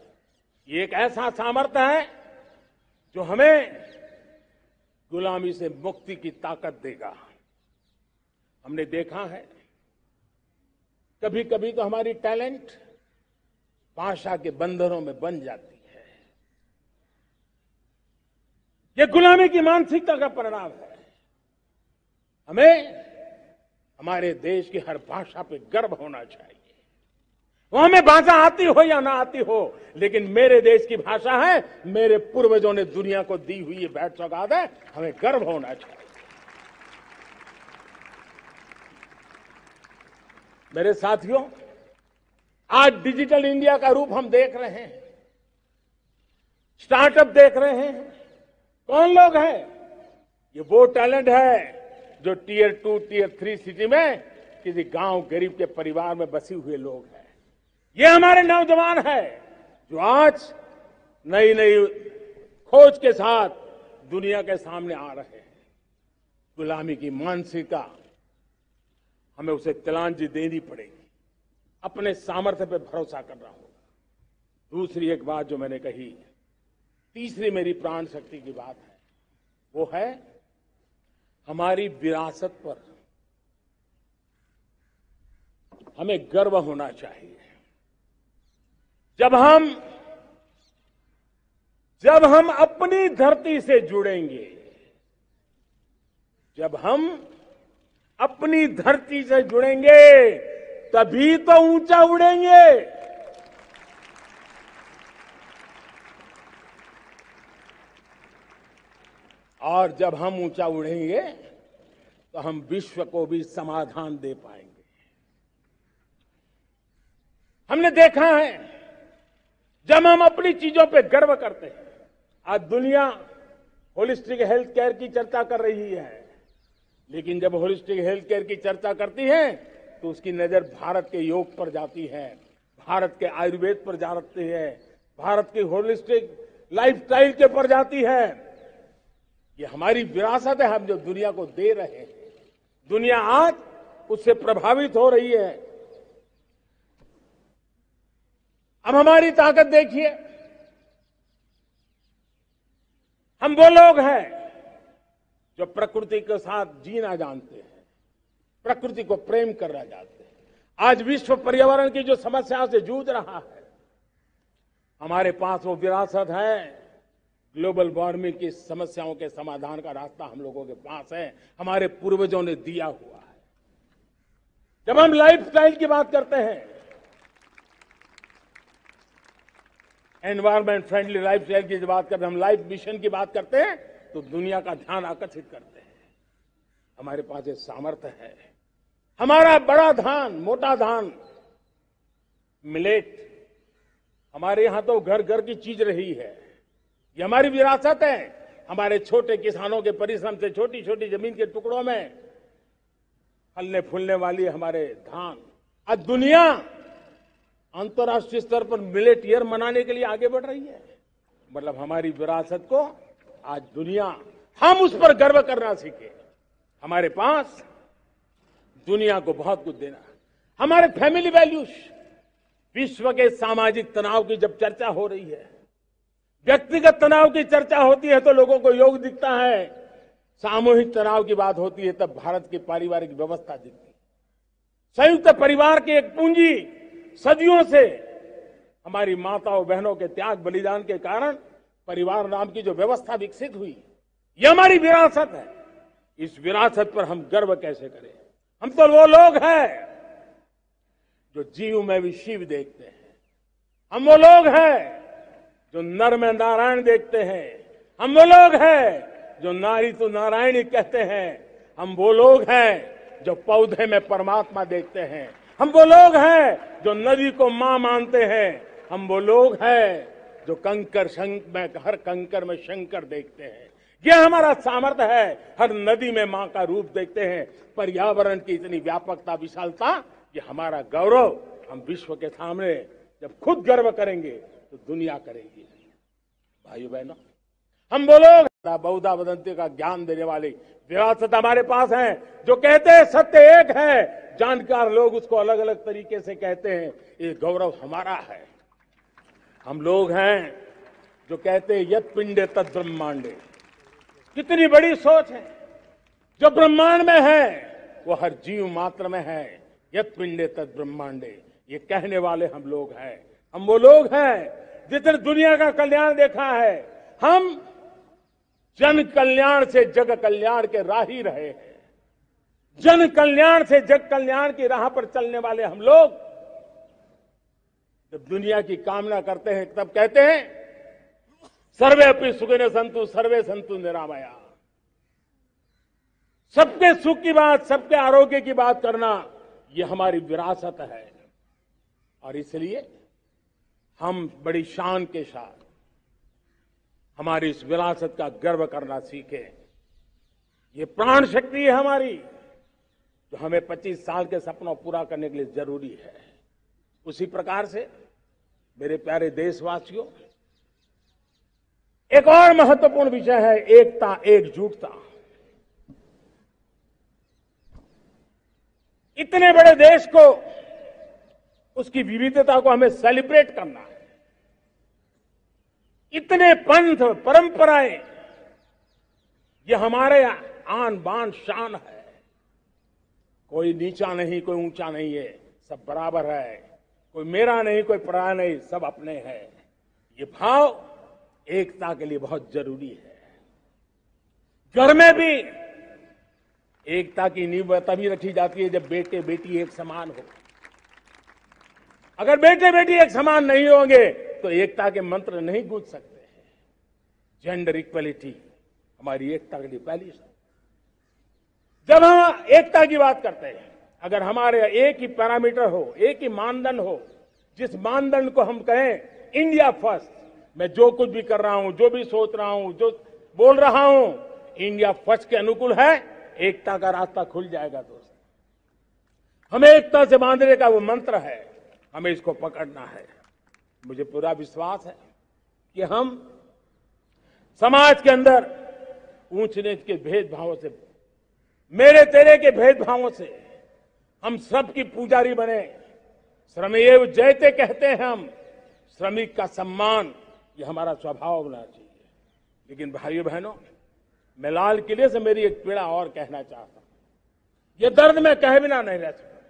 S1: ये एक ऐसा सामर्थ्य है जो हमें गुलामी से मुक्ति की ताकत देगा। हमने देखा है कभी कभी तो हमारी टैलेंट भाषा के बंधनों में बन जाती है। ये गुलामी की मानसिकता का परिणाम है। हमें हमारे देश की हर भाषा पे गर्व होना चाहिए। वो हमें भाषा आती हो या ना आती हो, लेकिन मेरे देश की भाषा है, मेरे पूर्वजों ने दुनिया को दी हुई ये भेंट सौगात है, हमें गर्व होना चाहिए। मेरे साथियों, आज डिजिटल इंडिया का रूप हम देख रहे हैं, स्टार्टअप देख रहे हैं। कौन लोग हैं? ये वो टैलेंट है जो टियर 2, टियर 3 सिटी में किसी गांव गरीब के परिवार में बसे हुए लोग हैं। ये हमारे नौजवान हैं जो आज नई नई खोज के साथ दुनिया के सामने आ रहे हैं। गुलामी की मानसिकता हमें उसे तिलांजलि देनी पड़ेगी, अपने सामर्थ्य पे भरोसा करना होगा। दूसरी एक बात जो मैंने कही, तीसरी मेरी प्राण शक्ति की बात है, वो है हमारी विरासत पर हमें गर्व होना चाहिए। जब हम अपनी धरती से जुड़ेंगे, जब हम अपनी धरती से जुड़ेंगे, तभी तो ऊंचा उड़ेंगे। और जब हम ऊंचा उड़ेंगे तो हम विश्व को भी समाधान दे पाएंगे। हमने देखा है, जब हम अपनी चीजों पे गर्व करते हैं, आज दुनिया होलिस्टिक हेल्थ केयर की चर्चा कर रही है, लेकिन जब होलिस्टिक हेल्थ केयर की चर्चा करती है तो उसकी नजर भारत के योग पर जाती है, भारत के आयुर्वेद पर जाती है, भारत की होलिस्टिक लाइफस्टाइल के पर जाती है। ये हमारी विरासत है, हम जो दुनिया को दे रहे हैं। दुनिया आज उससे प्रभावित हो रही है। अब हमारी ताकत देखिए, हम वो लोग हैं जो प्रकृति के साथ जीना जानते हैं, प्रकृति को प्रेम करना जानते हैं। आज विश्व पर्यावरण की जो समस्याओं से जूझ रहा है, हमारे पास वो विरासत है। ग्लोबल वार्मिंग की समस्याओं के समाधान का रास्ता हम लोगों के पास है, हमारे पूर्वजों ने दिया हुआ है। जब हम लाइफस्टाइल की बात करते हैं, एनवायरमेंट फ्रेंडली लाइफस्टाइल की बात करते हैं, हम लाइफ मिशन की बात करते हैं, तो दुनिया का ध्यान आकर्षित करते हैं। हमारे पास ये सामर्थ्य है। हमारा बड़ा धान, मोटा धान, मिलेट, हमारे यहां तो घर घर की चीज रही है। ये हमारी विरासत है। हमारे छोटे किसानों के परिश्रम से छोटी छोटी जमीन के टुकड़ों में फलने फूलने वाली हमारे धान, आज दुनिया अंतर्राष्ट्रीय स्तर पर मिलेट ईयर मनाने के लिए आगे बढ़ रही है। मतलब हमारी विरासत को आज दुनिया, हम उस पर गर्व करना सीखे। हमारे पास दुनिया को बहुत कुछ देना है। हमारे फैमिली वैल्यूज, विश्व के सामाजिक तनाव की जब चर्चा हो रही है, व्यक्तिगत तनाव की चर्चा होती है तो लोगों को योग दिखता है, सामूहिक तनाव की बात होती है तब भारत की पारिवारिक व्यवस्था दिखती है। संयुक्त परिवार की एक पूंजी सदियों से हमारी माताओं बहनों के त्याग बलिदान के कारण परिवार नाम की जो व्यवस्था विकसित हुई, ये हमारी विरासत है। इस विरासत पर हम गर्व कैसे करें? हम तो वो लोग हैं जो जीव में भी शिव देखते हैं। हम वो लोग हैं जो नर में नारायण देखते हैं। हम वो लोग हैं जो नारी तो नारायणी कहते हैं। हम वो लोग हैं जो पौधे में परमात्मा देखते हैं। हम वो लोग हैं जो नदी को मां मानते हैं। हम वो लोग हैं जो हर कंकर में शंकर देखते हैं। ये हमारा सामर्थ्य है। हर नदी में मां का रूप देखते हैं। पर्यावरण की इतनी व्यापकता, विशालता, ये हमारा गौरव। हम विश्व के सामने जब खुद गर्व करेंगे तो दुनिया करेगी। भाइयों बहनों, हम वो लोग बहुधा वदंती का ज्ञान देने वाली विरासत हमारे पास है, जो कहते हैं सत्य एक है, जानकार लोग उसको अलग अलग तरीके से कहते हैं। ये गौरव हमारा है। हम लोग हैं जो कहते हैं यत् पिंडे तत् ब्रह्मांडे। कितनी बड़ी सोच है। जो ब्रह्मांड में है वो हर जीव मात्र में है। यत् पिंडे तत् ब्रह्मांडे, ये कहने वाले हम लोग हैं। हम वो लोग हैं जिसने दुनिया का कल्याण देखा है। हम जन कल्याण से जग कल्याण के राही रहे हैं। जन कल्याण से जग कल्याण की राह पर चलने वाले हम लोग जब दुनिया की कामना करते हैं तब कहते हैं सर्वे अपि सुखिनः सन्तु सर्वे सन्तु निरामया। सबके सुख की बात, सबके आरोग्य की बात करना ये हमारी विरासत है और इसलिए हम बड़ी शान के साथ हमारी इस विरासत का गर्व करना सीखें। ये प्राण शक्ति है हमारी जो हमें 25 साल के सपनों पूरा करने के लिए जरूरी है। उसी प्रकार से मेरे प्यारे देशवासियों, एक और महत्वपूर्ण विषय है एकता, एकजुटता। इतने बड़े देश को, उसकी विविधता को हमें सेलिब्रेट करना है। इतने पंथ, परंपराएं, ये हमारे आन बान शान है। कोई नीचा नहीं, कोई ऊंचा नहीं है, सब बराबर है। कोई मेरा नहीं, कोई पराया नहीं, सब अपने हैं। ये भाव एकता के लिए बहुत जरूरी है। घर में भी एकता की नींव तभी रखी जाती है जब बेटे बेटी एक समान हो। अगर बेटे बेटी एक समान नहीं होंगे तो एकता के मंत्र नहीं गूंज सकते हैं। जेंडर इक्वलिटी हमारी एकता के लिए पहली शर्त। जब हम एकता की बात करते हैं, अगर हमारे एक ही पैरामीटर हो, एक ही मानदंड हो, जिस मानदंड को हम कहें इंडिया फर्स्ट, मैं जो कुछ भी कर रहा हूं, जो भी सोच रहा हूं, जो बोल रहा हूं, इंडिया फर्स्ट के अनुकूल है, एकता का रास्ता खुल जाएगा। दोस्त, हमें एकता से बांधने का वो मंत्र है, हमें इसको पकड़ना है। मुझे पूरा विश्वास है कि हम समाज के अंदर ऊंच नीच के भेदभावों से, मेरे तेरे के भेदभावों से हम सबकी पुजारी बने। श्रमेव जयते कहते हैं हम, श्रमिक का सम्मान, ये हमारा स्वभाव होना चाहिए। लेकिन भाइयों बहनों, मैं लाल किले से मेरी एक पीड़ा और कहना चाहता हूं। ये दर्द मैं कहे बिना नहीं रह सकता।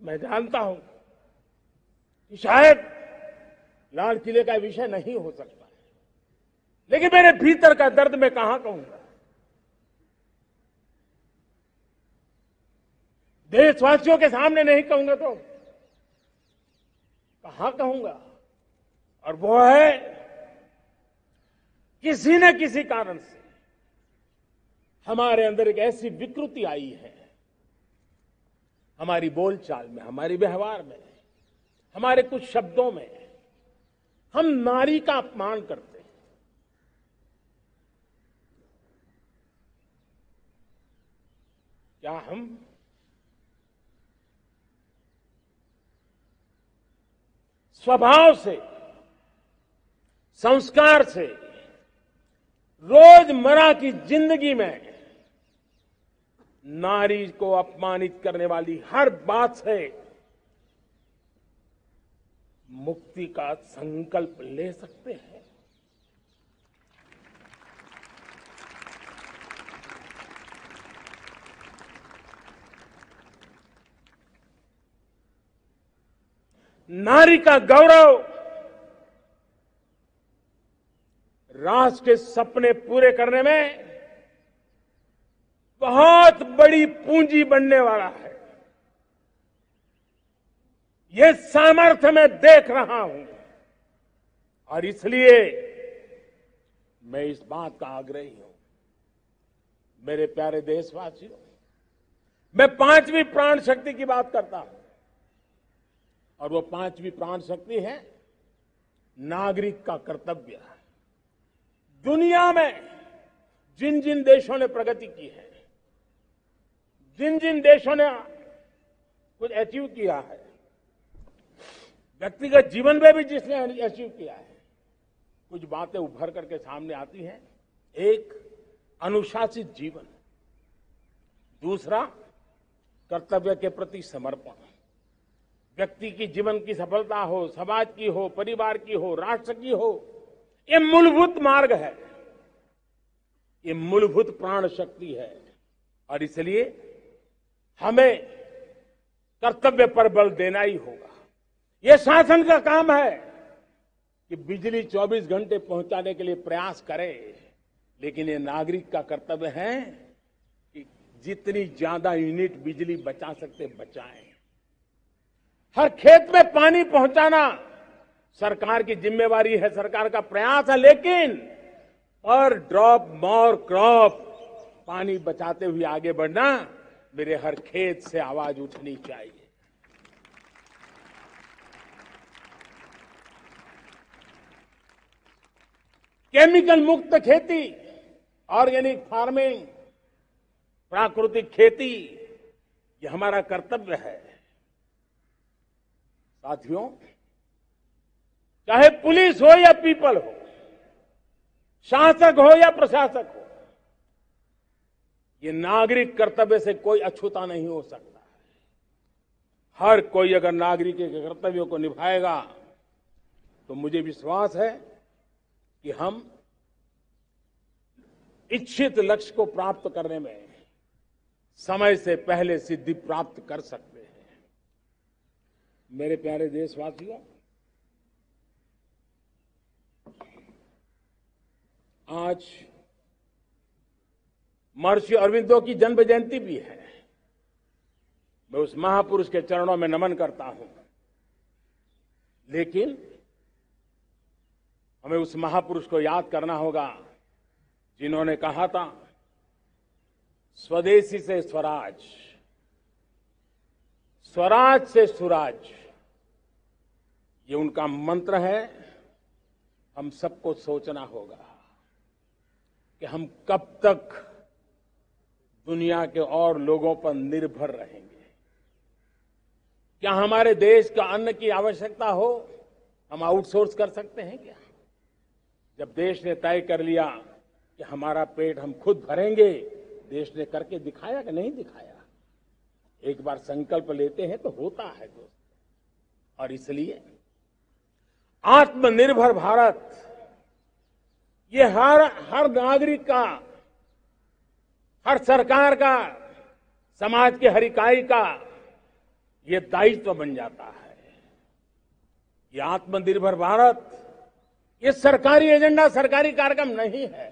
S1: मैं जानता हूं कि शायद लाल किले का विषय नहीं हो सकता, लेकिन मेरे भीतर का दर्द मैं कहां कहूंगा। देशवासियों के सामने नहीं कहूंगा तो कहां कहूंगा। और वो है, किसी न किसी कारण से हमारे अंदर एक ऐसी विकृति आई है, हमारी बोलचाल में, हमारे व्यवहार में, हमारे कुछ शब्दों में, हम नारी का अपमान करते हैं। क्या हम स्वभाव से, संस्कार से, रोजमर्रा की जिंदगी में नारी को अपमानित करने वाली हर बात से मुक्ति का संकल्प ले सकते हैं? नारी का गौरव राष्ट्र के सपने पूरे करने में बहुत बड़ी पूंजी बनने वाला है। ये सामर्थ्य मैं देख रहा हूं और इसलिए मैं इस बात का आग्रही हूं। मेरे प्यारे देशवासियों, मैं 5वीं प्राण शक्ति की बात करता हूं और वो 5वीं प्राण शक्ति है नागरिक का कर्तव्य। दुनिया में जिन जिन देशों ने प्रगति की है, जिन जिन देशों ने कुछ अचीव किया है, व्यक्तिगत जीवन में भी जिसने अचीव किया है, कुछ बातें उभर करके सामने आती हैं। एक, अनुशासित जीवन। दूसरा, कर्तव्य के प्रति समर्पण। व्यक्ति की जीवन की सफलता हो, समाज की हो, परिवार की हो, राष्ट्र की हो, ये मूलभूत मार्ग है, ये मूलभूत प्राण शक्ति है। और इसलिए हमें कर्तव्य पर बल देना ही होगा। यह शासन का काम है कि बिजली 24 घंटे पहुंचाने के लिए प्रयास करे, लेकिन ये नागरिक का कर्तव्य है कि जितनी ज्यादा यूनिट बिजली बचा सकते बचाएं। हर खेत में पानी पहुंचाना सरकार की जिम्मेवारी है, सरकार का प्रयास है, लेकिन पर ड्रॉप मोर क्रॉप, पानी बचाते हुए आगे बढ़ना, मेरे हर खेत से आवाज उठनी चाहिए। केमिकल मुक्त खेती, ऑर्गेनिक फार्मिंग, प्राकृतिक खेती, ये हमारा कर्तव्य है। साथियों, चाहे पुलिस हो या पीपल हो, शासक हो या प्रशासक हो, ये नागरिक कर्तव्य से कोई अछूता नहीं हो सकता है। हर कोई अगर नागरिक के कर्तव्यों को निभाएगा तो मुझे विश्वास है कि हम इच्छित लक्ष्य को प्राप्त करने में समय से पहले सिद्धि प्राप्त कर सकते हैं। मेरे प्यारे देशवासियों, आज महर्षि अरविंदो की जन्म जयंती भी है। मैं उस महापुरुष के चरणों में नमन करता हूं, लेकिन हमें उस महापुरुष को याद करना होगा जिन्होंने कहा था, स्वदेशी से स्वराज, स्वराज से सुराज। ये उनका मंत्र है। हम सबको सोचना होगा कि हम कब तक दुनिया के और लोगों पर निर्भर रहेंगे। क्या हमारे देश का अन्न की आवश्यकता हो, हम आउटसोर्स कर सकते हैं क्या? जब देश ने तय कर लिया कि हमारा पेट हम खुद भरेंगे, देश ने करके दिखाया कि नहीं दिखाया? एक बार संकल्प लेते हैं तो होता है दोस्त। और इसलिए आत्मनिर्भर भारत, ये हर नागरिक का, हर सरकार का, समाज के हर इकाई का ये दायित्व बन जाता है। ये आत्मनिर्भर भारत, ये सरकारी एजेंडा, सरकारी कार्यक्रम नहीं है।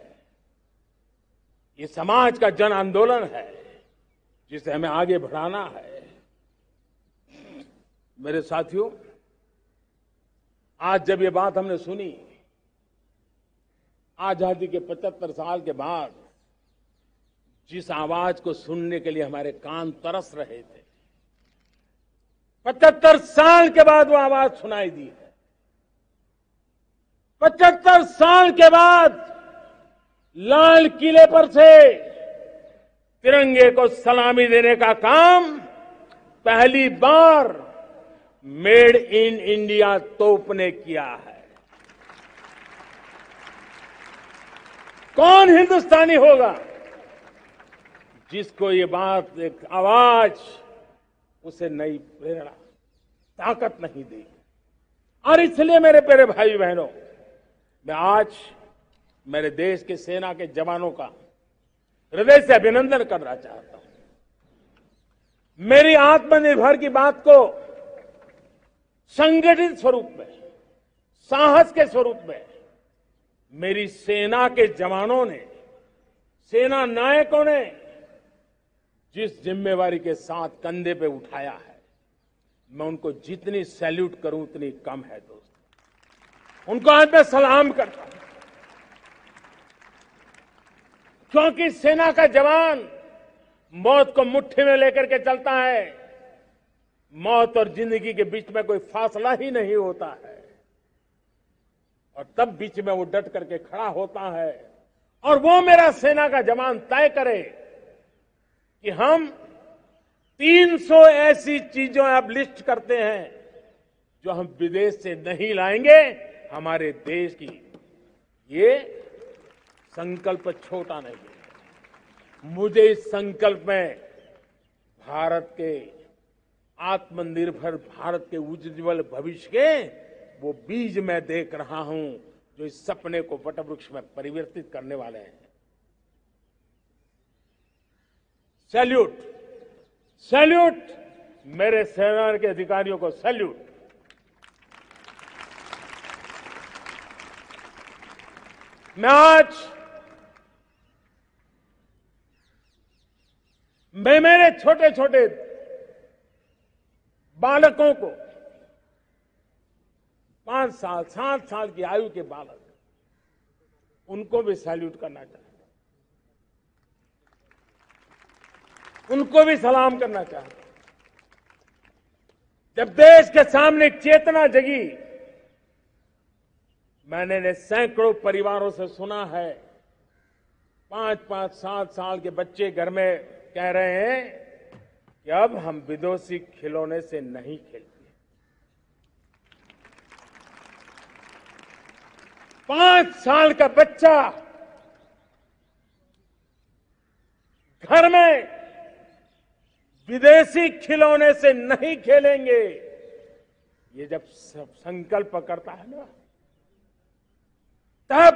S1: ये समाज का जन आंदोलन है जिसे हमें आगे बढ़ाना है। मेरे साथियों, आज जब ये बात हमने सुनी, आजादी के 75 साल के बाद जिस आवाज को सुनने के लिए हमारे कान तरस रहे थे, 75 साल के बाद वो आवाज सुनाई दी है। 75 साल के बाद लाल किले पर से तिरंगे को सलामी देने का काम पहली बार मेड इन इंडिया तोप ने किया है। कौन हिंदुस्तानी होगा जिसको ये बात, एक आवाज उसे नई प्रेरणा, ताकत नहीं दी? और इसलिए मेरे प्यारे भाई बहनों, मैं आज मेरे देश के सेना के जवानों का हृदय से अभिनंदन करना चाहता हूं। मेरी आत्मनिर्भर की बात को संगठित स्वरूप में, साहस के स्वरूप में मेरी सेना के जवानों ने, सेना नायकों ने जिस जिम्मेवारी के साथ कंधे पे उठाया है, मैं उनको जितनी सैल्यूट करूं उतनी कम है दोस्तों। उनको आज मैं सलाम करता हूं, क्योंकि सेना का जवान मौत को मुट्ठी में लेकर के चलता है। मौत और जिंदगी के बीच में कोई फासला ही नहीं होता है, और तब बीच में वो डट करके खड़ा होता है। और वो मेरा सेना का जवान तय करे कि हम 300 ऐसी चीजों अब लिस्ट करते हैं जो हम विदेश से नहीं लाएंगे हमारे देश की। ये संकल्प छोटा नहीं है। मुझे इस संकल्प में भारत के आत्मनिर्भर भारत के उज्जवल भविष्य के वो बीज मैं देख रहा हूं जो इस सपने को वटवृक्ष में परिवर्तित करने वाले हैं। सैल्यूट, सैल्यूट मेरे सेना के अधिकारियों को, सैल्यूट। मैं आज मैं मेरे छोटे छोटे बालकों को 5 साल 7 साल की आयु के बालक उनको भी सैल्यूट करना चाहता हूं, उनको भी सलाम करना चाहता हूं। जब देश के सामने चेतना जगी, मैंने सैकड़ों परिवारों से सुना है 5-5, 7 साल के बच्चे घर में कह रहे हैं कि अब हम विदेशी खिलौने से नहीं खेलते। 5 साल का बच्चा घर में विदेशी खिलौने से नहीं खेलेंगे, ये जब संकल्प करता है ना, तब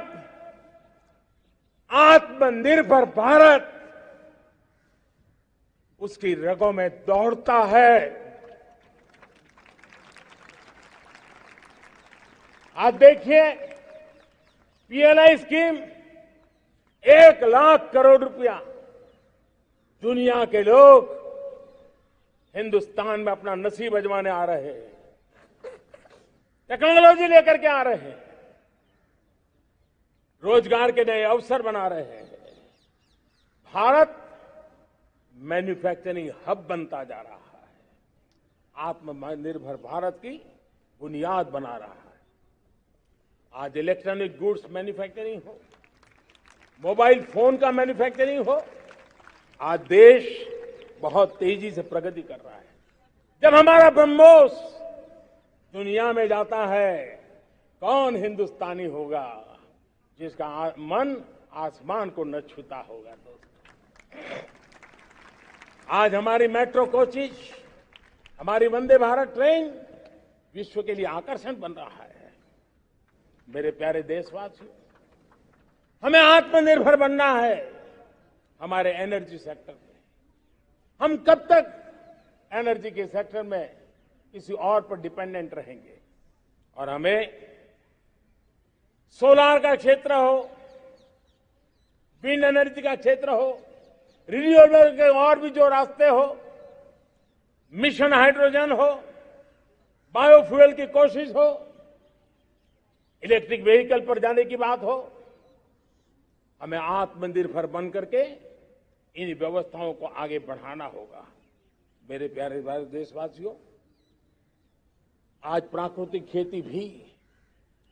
S1: आत्मनिर्भर भारत उसकी रगों में दौड़ता है। आज देखिए, पीएलआई स्कीम 1 लाख करोड़ रुपया दुनिया के लोग हिंदुस्तान में अपना नसीब आजमाने आ रहे हैं, टेक्नोलॉजी लेकर के आ रहे हैं, रोजगार के नए अवसर बना रहे हैं। भारत मैन्युफैक्चरिंग हब बनता जा रहा है, आत्मनिर्भर भारत की बुनियाद बना रहा है। आज इलेक्ट्रॉनिक गुड्स मैन्युफैक्चरिंग हो, मोबाइल फोन का मैन्युफैक्चरिंग हो, आज देश बहुत तेजी से प्रगति कर रहा है। जब हमारा ब्रह्मोस दुनिया में जाता है, कौन हिंदुस्तानी होगा जिसका मन आसमान को न छूता होगा। दोस्तों, आज हमारी मेट्रो कोचेज, हमारी वंदे भारत ट्रेन विश्व के लिए आकर्षण बन रहा है। मेरे प्यारे देशवासियों, हमें आत्मनिर्भर बनना है हमारे एनर्जी सेक्टर में। हम कब तक एनर्जी के सेक्टर में किसी और पर डिपेंडेंट रहेंगे? और हमें सोलार का क्षेत्र हो, विंड एनर्जी का क्षेत्र हो, रिन्यूएबल के और भी जो रास्ते हो, मिशन हाइड्रोजन हो, बायोफ्यूल की कोशिश हो, इलेक्ट्रिक व्हीकल पर जाने की बात हो, हमें आत्मनिर्भर बन करके इन व्यवस्थाओं को आगे बढ़ाना होगा। मेरे प्यारे देशवासियों, आज प्राकृतिक खेती भी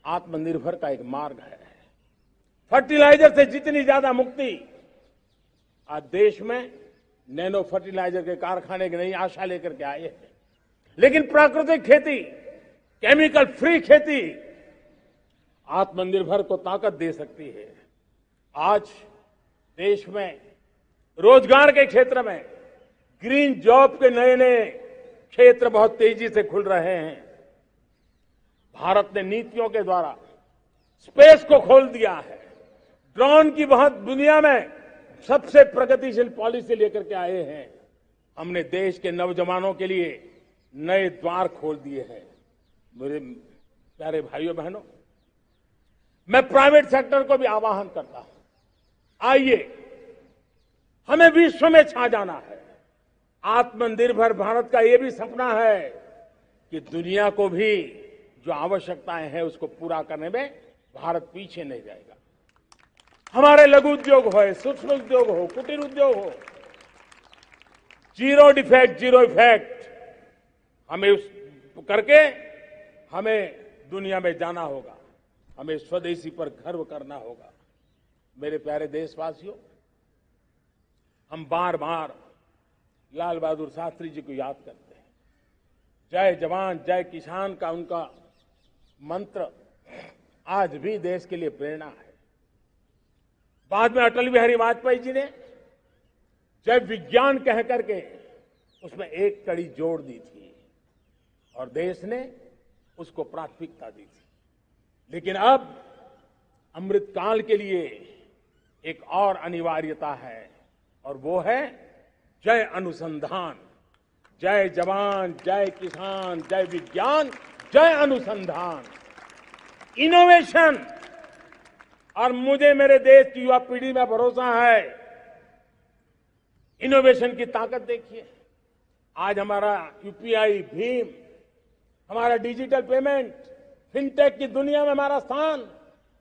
S1: आत्मनिर्भर का एक मार्ग है। फर्टिलाइजर से जितनी ज्यादा मुक्ति, आज देश में नैनो फर्टिलाइजर के कारखाने की नई आशा लेकर के आए हैं। लेकिन प्राकृतिक खेती, केमिकल फ्री खेती आत्मनिर्भर को ताकत दे सकती है। आज देश में रोजगार के क्षेत्र में ग्रीन जॉब के नए नए क्षेत्र बहुत तेजी से खुल रहे हैं। भारत ने नीतियों के द्वारा स्पेस को खोल दिया है। ड्रोन की बहुत दुनिया में सबसे प्रगतिशील पॉलिसी लेकर के आए हैं। हमने देश के नौजवानों के लिए नए द्वार खोल दिए हैं। मेरे प्यारे भाइयों बहनों, मैं प्राइवेट सेक्टर को भी आह्वान करता हूं, आइए हमें विश्व में छा जाना है। आत्मनिर्भर भारत का यह भी सपना है कि दुनिया को भी जो आवश्यकताएं हैं उसको पूरा करने में भारत पीछे नहीं जाएगा। हमारे लघु उद्योग हो, सूक्ष्म उद्योग हो, कुटीर उद्योग हो, जीरो डिफेक्ट जीरो इफेक्ट हमें उस करके हमें दुनिया में जाना होगा। हमें स्वदेशी पर गर्व करना होगा। मेरे प्यारे देशवासियों, हम बार बार लाल बहादुर शास्त्री जी को याद करते हैं। जय जवान जय किसान का उनका मंत्र आज भी देश के लिए प्रेरणा है। बाद में अटल बिहारी वाजपेयी जी ने जय विज्ञान कह करके उसमें एक कड़ी जोड़ दी थी और देश ने उसको प्राथमिकता दी थी। लेकिन अब अमृतकाल के लिए एक और अनिवार्यता है और वो है जय अनुसंधान। जय जवान जय किसान जय विज्ञान जय अनुसंधान, इनोवेशन। और मुझे मेरे देश की युवा पीढ़ी में भरोसा है, इनोवेशन की ताकत देखिए। आज हमारा यूपीआई, भीम, हमारा डिजिटल पेमेंट, फिनटेक की दुनिया में हमारा स्थान,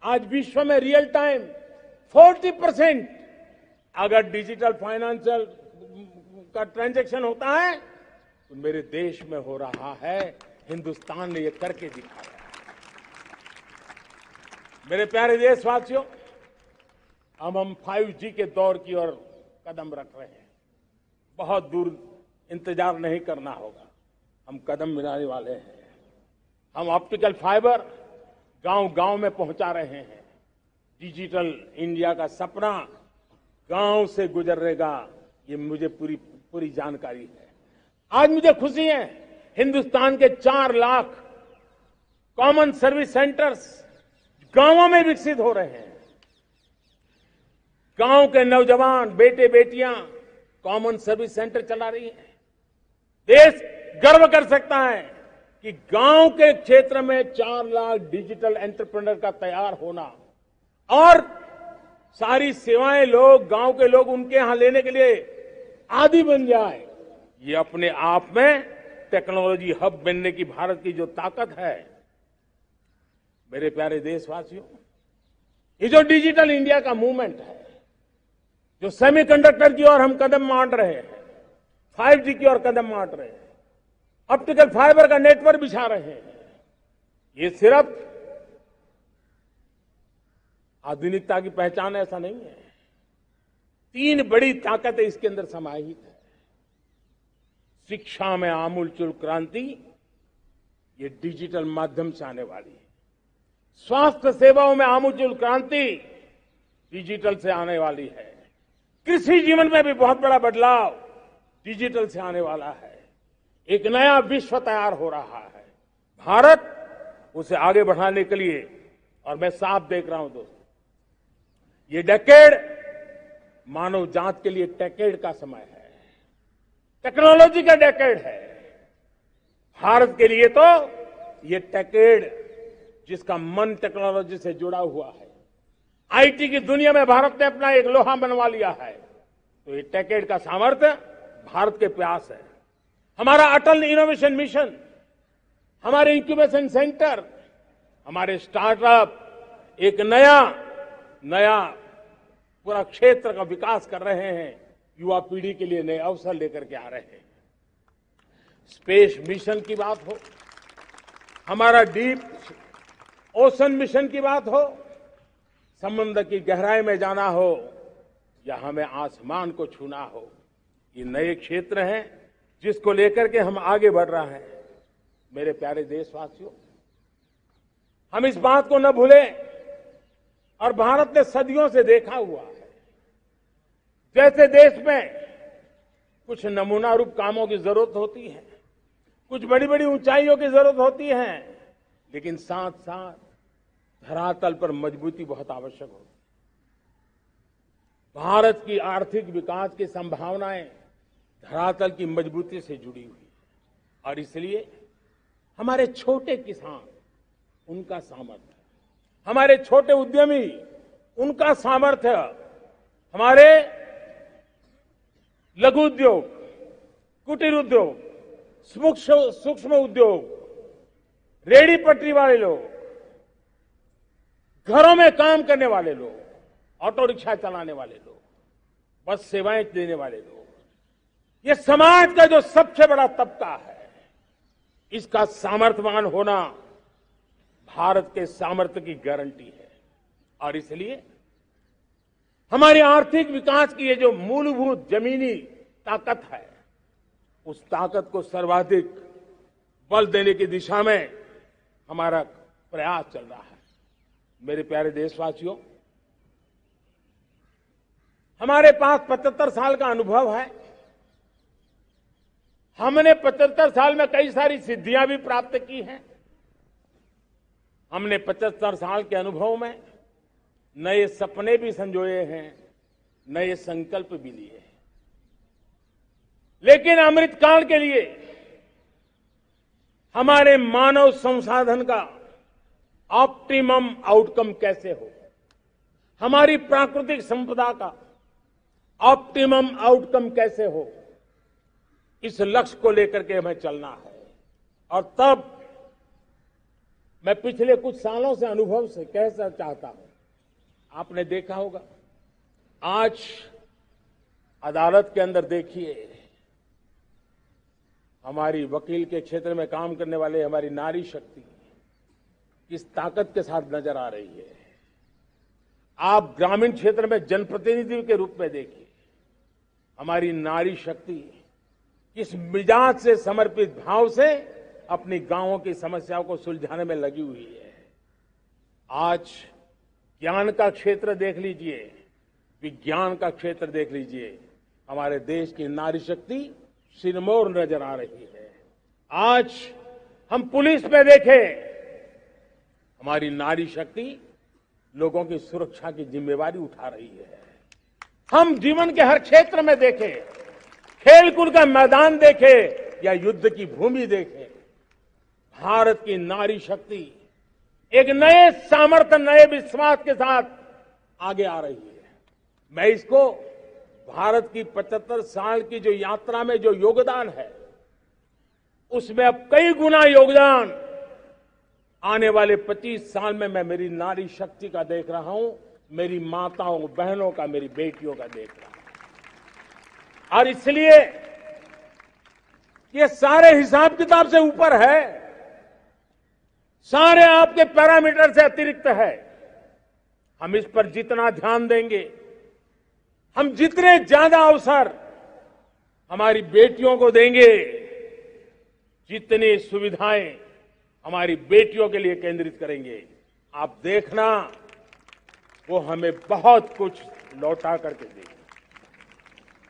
S1: आज विश्व में रियल टाइम 40% अगर डिजिटल फाइनेंशियल का ट्रांजैक्शन होता है तो मेरे देश में हो रहा है। हिंदुस्तान ने ये करके दिखाया। मेरे प्यारे देशवासियों, अब हम 5G के दौर की ओर कदम रख रहे हैं। बहुत दूर इंतजार नहीं करना होगा, हम कदम मिलाने वाले हैं। हम ऑप्टिकल फाइबर गांव-गांव में पहुंचा रहे हैं। डिजिटल इंडिया का सपना गांव से गुजरेगा, ये मुझे पूरी जानकारी है। आज मुझे खुशी है, हिंदुस्तान के 4 लाख कॉमन सर्विस सेंटर्स गांवों में विकसित हो रहे हैं। गांव के नौजवान बेटे बेटियां कॉमन सर्विस सेंटर चला रही हैं। देश गर्व कर सकता है कि गांव के क्षेत्र में 4 लाख डिजिटल एंटरप्रेन्योर का तैयार होना और सारी सेवाएं गांव के लोग उनके यहां लेने के लिए आदी बन जाए, ये अपने आप में टेक्नोलॉजी हब बनने की भारत की जो ताकत है। मेरे प्यारे देशवासियों, ये जो डिजिटल इंडिया का मूवमेंट है, जो सेमीकंडक्टर की ओर हम कदम मांड रहे हैं, 5G की ओर कदम मांड रहे हैं, ऑप्टिकल फाइबर का नेटवर्क बिछा रहे हैं, ये सिर्फ आधुनिकता की पहचान ऐसा नहीं है। 3 बड़ी ताकतें इसके अंदर समाहित है। शिक्षा में आमूलचूल क्रांति, ये डिजिटल माध्यम से आने वाली है। स्वास्थ्य सेवाओं में आमूलचूल क्रांति डिजिटल से आने वाली है। कृषि जीवन में भी बहुत बड़ा बदलाव डिजिटल से आने वाला है। एक नया विश्व तैयार हो रहा है। भारत उसे आगे बढ़ाने के लिए, और मैं साफ देख रहा हूं दोस्तों, ये डेकेड मानव जात के लिए टेकेड का समय है, टेक्नोलॉजी का डेकेड है। भारत के लिए तो ये टेकेड, जिसका मन टेक्नोलॉजी से जुड़ा हुआ है, आईटी की दुनिया में भारत ने अपना एक लोहा बनवा लिया है, तो ये टेकेड का सामर्थ्य भारत के प्रयास है। हमारा अटल इनोवेशन मिशन, हमारे इंक्यूबेशन सेंटर, हमारे स्टार्टअप एक नया पूरा क्षेत्र का विकास कर रहे हैं। युवा पीढ़ी के लिए नए अवसर लेकर के आ रहे हैं। स्पेस मिशन की बात हो, हमारा डीप ओशन मिशन की बात हो, समुद्र की गहराई में जाना हो या हमें आसमान को छूना हो, ये नए क्षेत्र हैं जिसको लेकर के हम आगे बढ़ रहे हैं। मेरे प्यारे देशवासियों, हम इस बात को न भूलें, और भारत ने सदियों से देखा हुआ है, जैसे देश में कुछ नमूना रूप कामों की जरूरत होती है, कुछ बड़ी बड़ी ऊंचाइयों की जरूरत होती है, लेकिन साथ साथ धरातल पर मजबूती बहुत आवश्यक होती है। भारत की आर्थिक विकास की संभावनाएं धरातल की मजबूती से जुड़ी हुई है, और इसलिए हमारे छोटे किसान, उनका सामर्थ्य, हमारे छोटे उद्यमी, उनका सामर्थ्य, हमारे लघु उद्योग, कुटीर उद्योग, सूक्ष्म उद्योग, रेहड़ी पटरी वाले लोग, घरों में काम करने वाले लोग, ऑटो रिक्शा चलाने वाले लोग, बस सेवाएं देने वाले लोग, ये समाज का जो सबसे बड़ा तबका है, इसका सामर्थ्यवान होना भारत के सामर्थ्य की गारंटी है। और इसलिए हमारी आर्थिक विकास की ये जो मूलभूत जमीनी ताकत है, उस ताकत को सर्वाधिक बल देने की दिशा में हमारा प्रयास चल रहा है। मेरे प्यारे देशवासियों, हमारे पास 75 साल का अनुभव है। हमने 75 साल में कई सारी सिद्धियां भी प्राप्त की हैं। हमने 75 साल के अनुभव में नए सपने भी संजोए हैं, नए संकल्प भी लिए हैं। लेकिन अमृतकाल के लिए हमारे मानव संसाधन का ऑप्टिमम आउटकम कैसे हो, हमारी प्राकृतिक संपदा का ऑप्टिमम आउटकम कैसे हो, इस लक्ष्य को लेकर के हमें चलना है। और तब मैं पिछले कुछ सालों से अनुभव से कहना चाहता हूं, आपने देखा होगा आज अदालत के अंदर देखिए, हमारी वकील के क्षेत्र में काम करने वाले हमारी नारी शक्ति किस ताकत के साथ नजर आ रही है। आप ग्रामीण क्षेत्र में जनप्रतिनिधि के रूप में देखिए, हमारी नारी शक्ति किस मिजाज से, समर्पित भाव से अपनी गांवों की समस्याओं को सुलझाने में लगी हुई है। आज ज्ञान का क्षेत्र देख लीजिए, विज्ञान का क्षेत्र देख लीजिए, हमारे देश की नारी शक्ति सिरमौर नजर आ रही है। आज हम पुलिस में देखें, हमारी नारी शक्ति लोगों की सुरक्षा की जिम्मेवारी उठा रही है। हम जीवन के हर क्षेत्र में देखें, खेलकूद का मैदान देखें या युद्ध की भूमि देखें, भारत की नारी शक्ति एक नए सामर्थ्य, नए विश्वास के साथ आगे आ रही है। मैं इसको भारत की 75 साल की जो यात्रा में जो योगदान है, उसमें अब कई गुना योगदान आने वाले 25 साल में मैं मेरी नारी शक्ति का देख रहा हूं, मेरी माताओं, बहनों का, मेरी बेटियों का देख रहा हूं। और इसलिए ये सारे हिसाब किताब से ऊपर है, सारे आपके पैरामीटर से अतिरिक्त है। हम इस पर जितना ध्यान देंगे, हम जितने ज्यादा अवसर हमारी बेटियों को देंगे, जितनी सुविधाएं हमारी बेटियों के लिए केंद्रित करेंगे, आप देखना वो हमें बहुत कुछ लौटा करके देगी।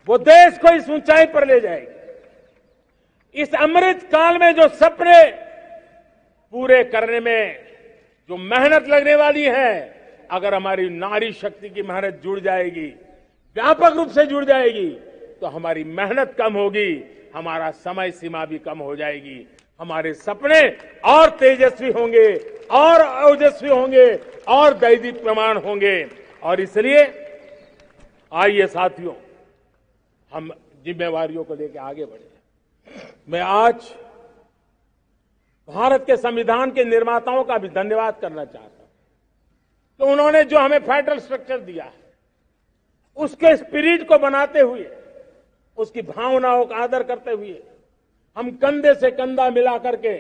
S1: वो देश को इस ऊंचाई पर ले जाएगी। इस अमृत काल में जो सपने पूरे करने में जो मेहनत लगने वाली है, अगर हमारी नारी शक्ति की मेहनत जुड़ जाएगी, व्यापक रूप से जुड़ जाएगी, तो हमारी मेहनत कम होगी, हमारा समय सीमा भी कम हो जाएगी, हमारे सपने और तेजस्वी होंगे, और ओजस्वी होंगे, और दैदीप्यमान होंगे। और इसलिए आइए साथियों, हम जिम्मेवारियों को लेकर आगे बढ़े। मैं आज भारत के संविधान के निर्माताओं का भी धन्यवाद करना चाहता हूं, तो उन्होंने जो हमें फेडरल स्ट्रक्चर दिया है, उसके स्पिरिट को बनाते हुए, उसकी भावनाओं का आदर करते हुए हम कंधे से कंधा मिला करके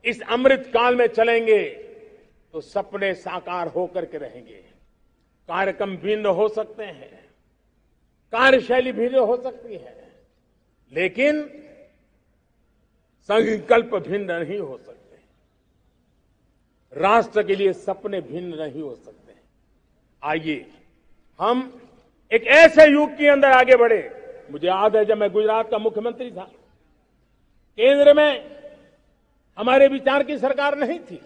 S1: इस अमृत काल में चलेंगे, तो सपने साकार होकर के रहेंगे। कार्यक्रम भिन्न हो सकते हैं, कार्यशैली भिन्न हो सकती है, लेकिन संकल्प भिन्न नहीं हो सकते। राष्ट्र के लिए सपने भिन्न नहीं हो सकते। आइए हम एक ऐसे युग के अंदर आगे बढ़े। मुझे याद है, जब मैं गुजरात का मुख्यमंत्री था, केंद्र में हमारे विचार की सरकार नहीं थी,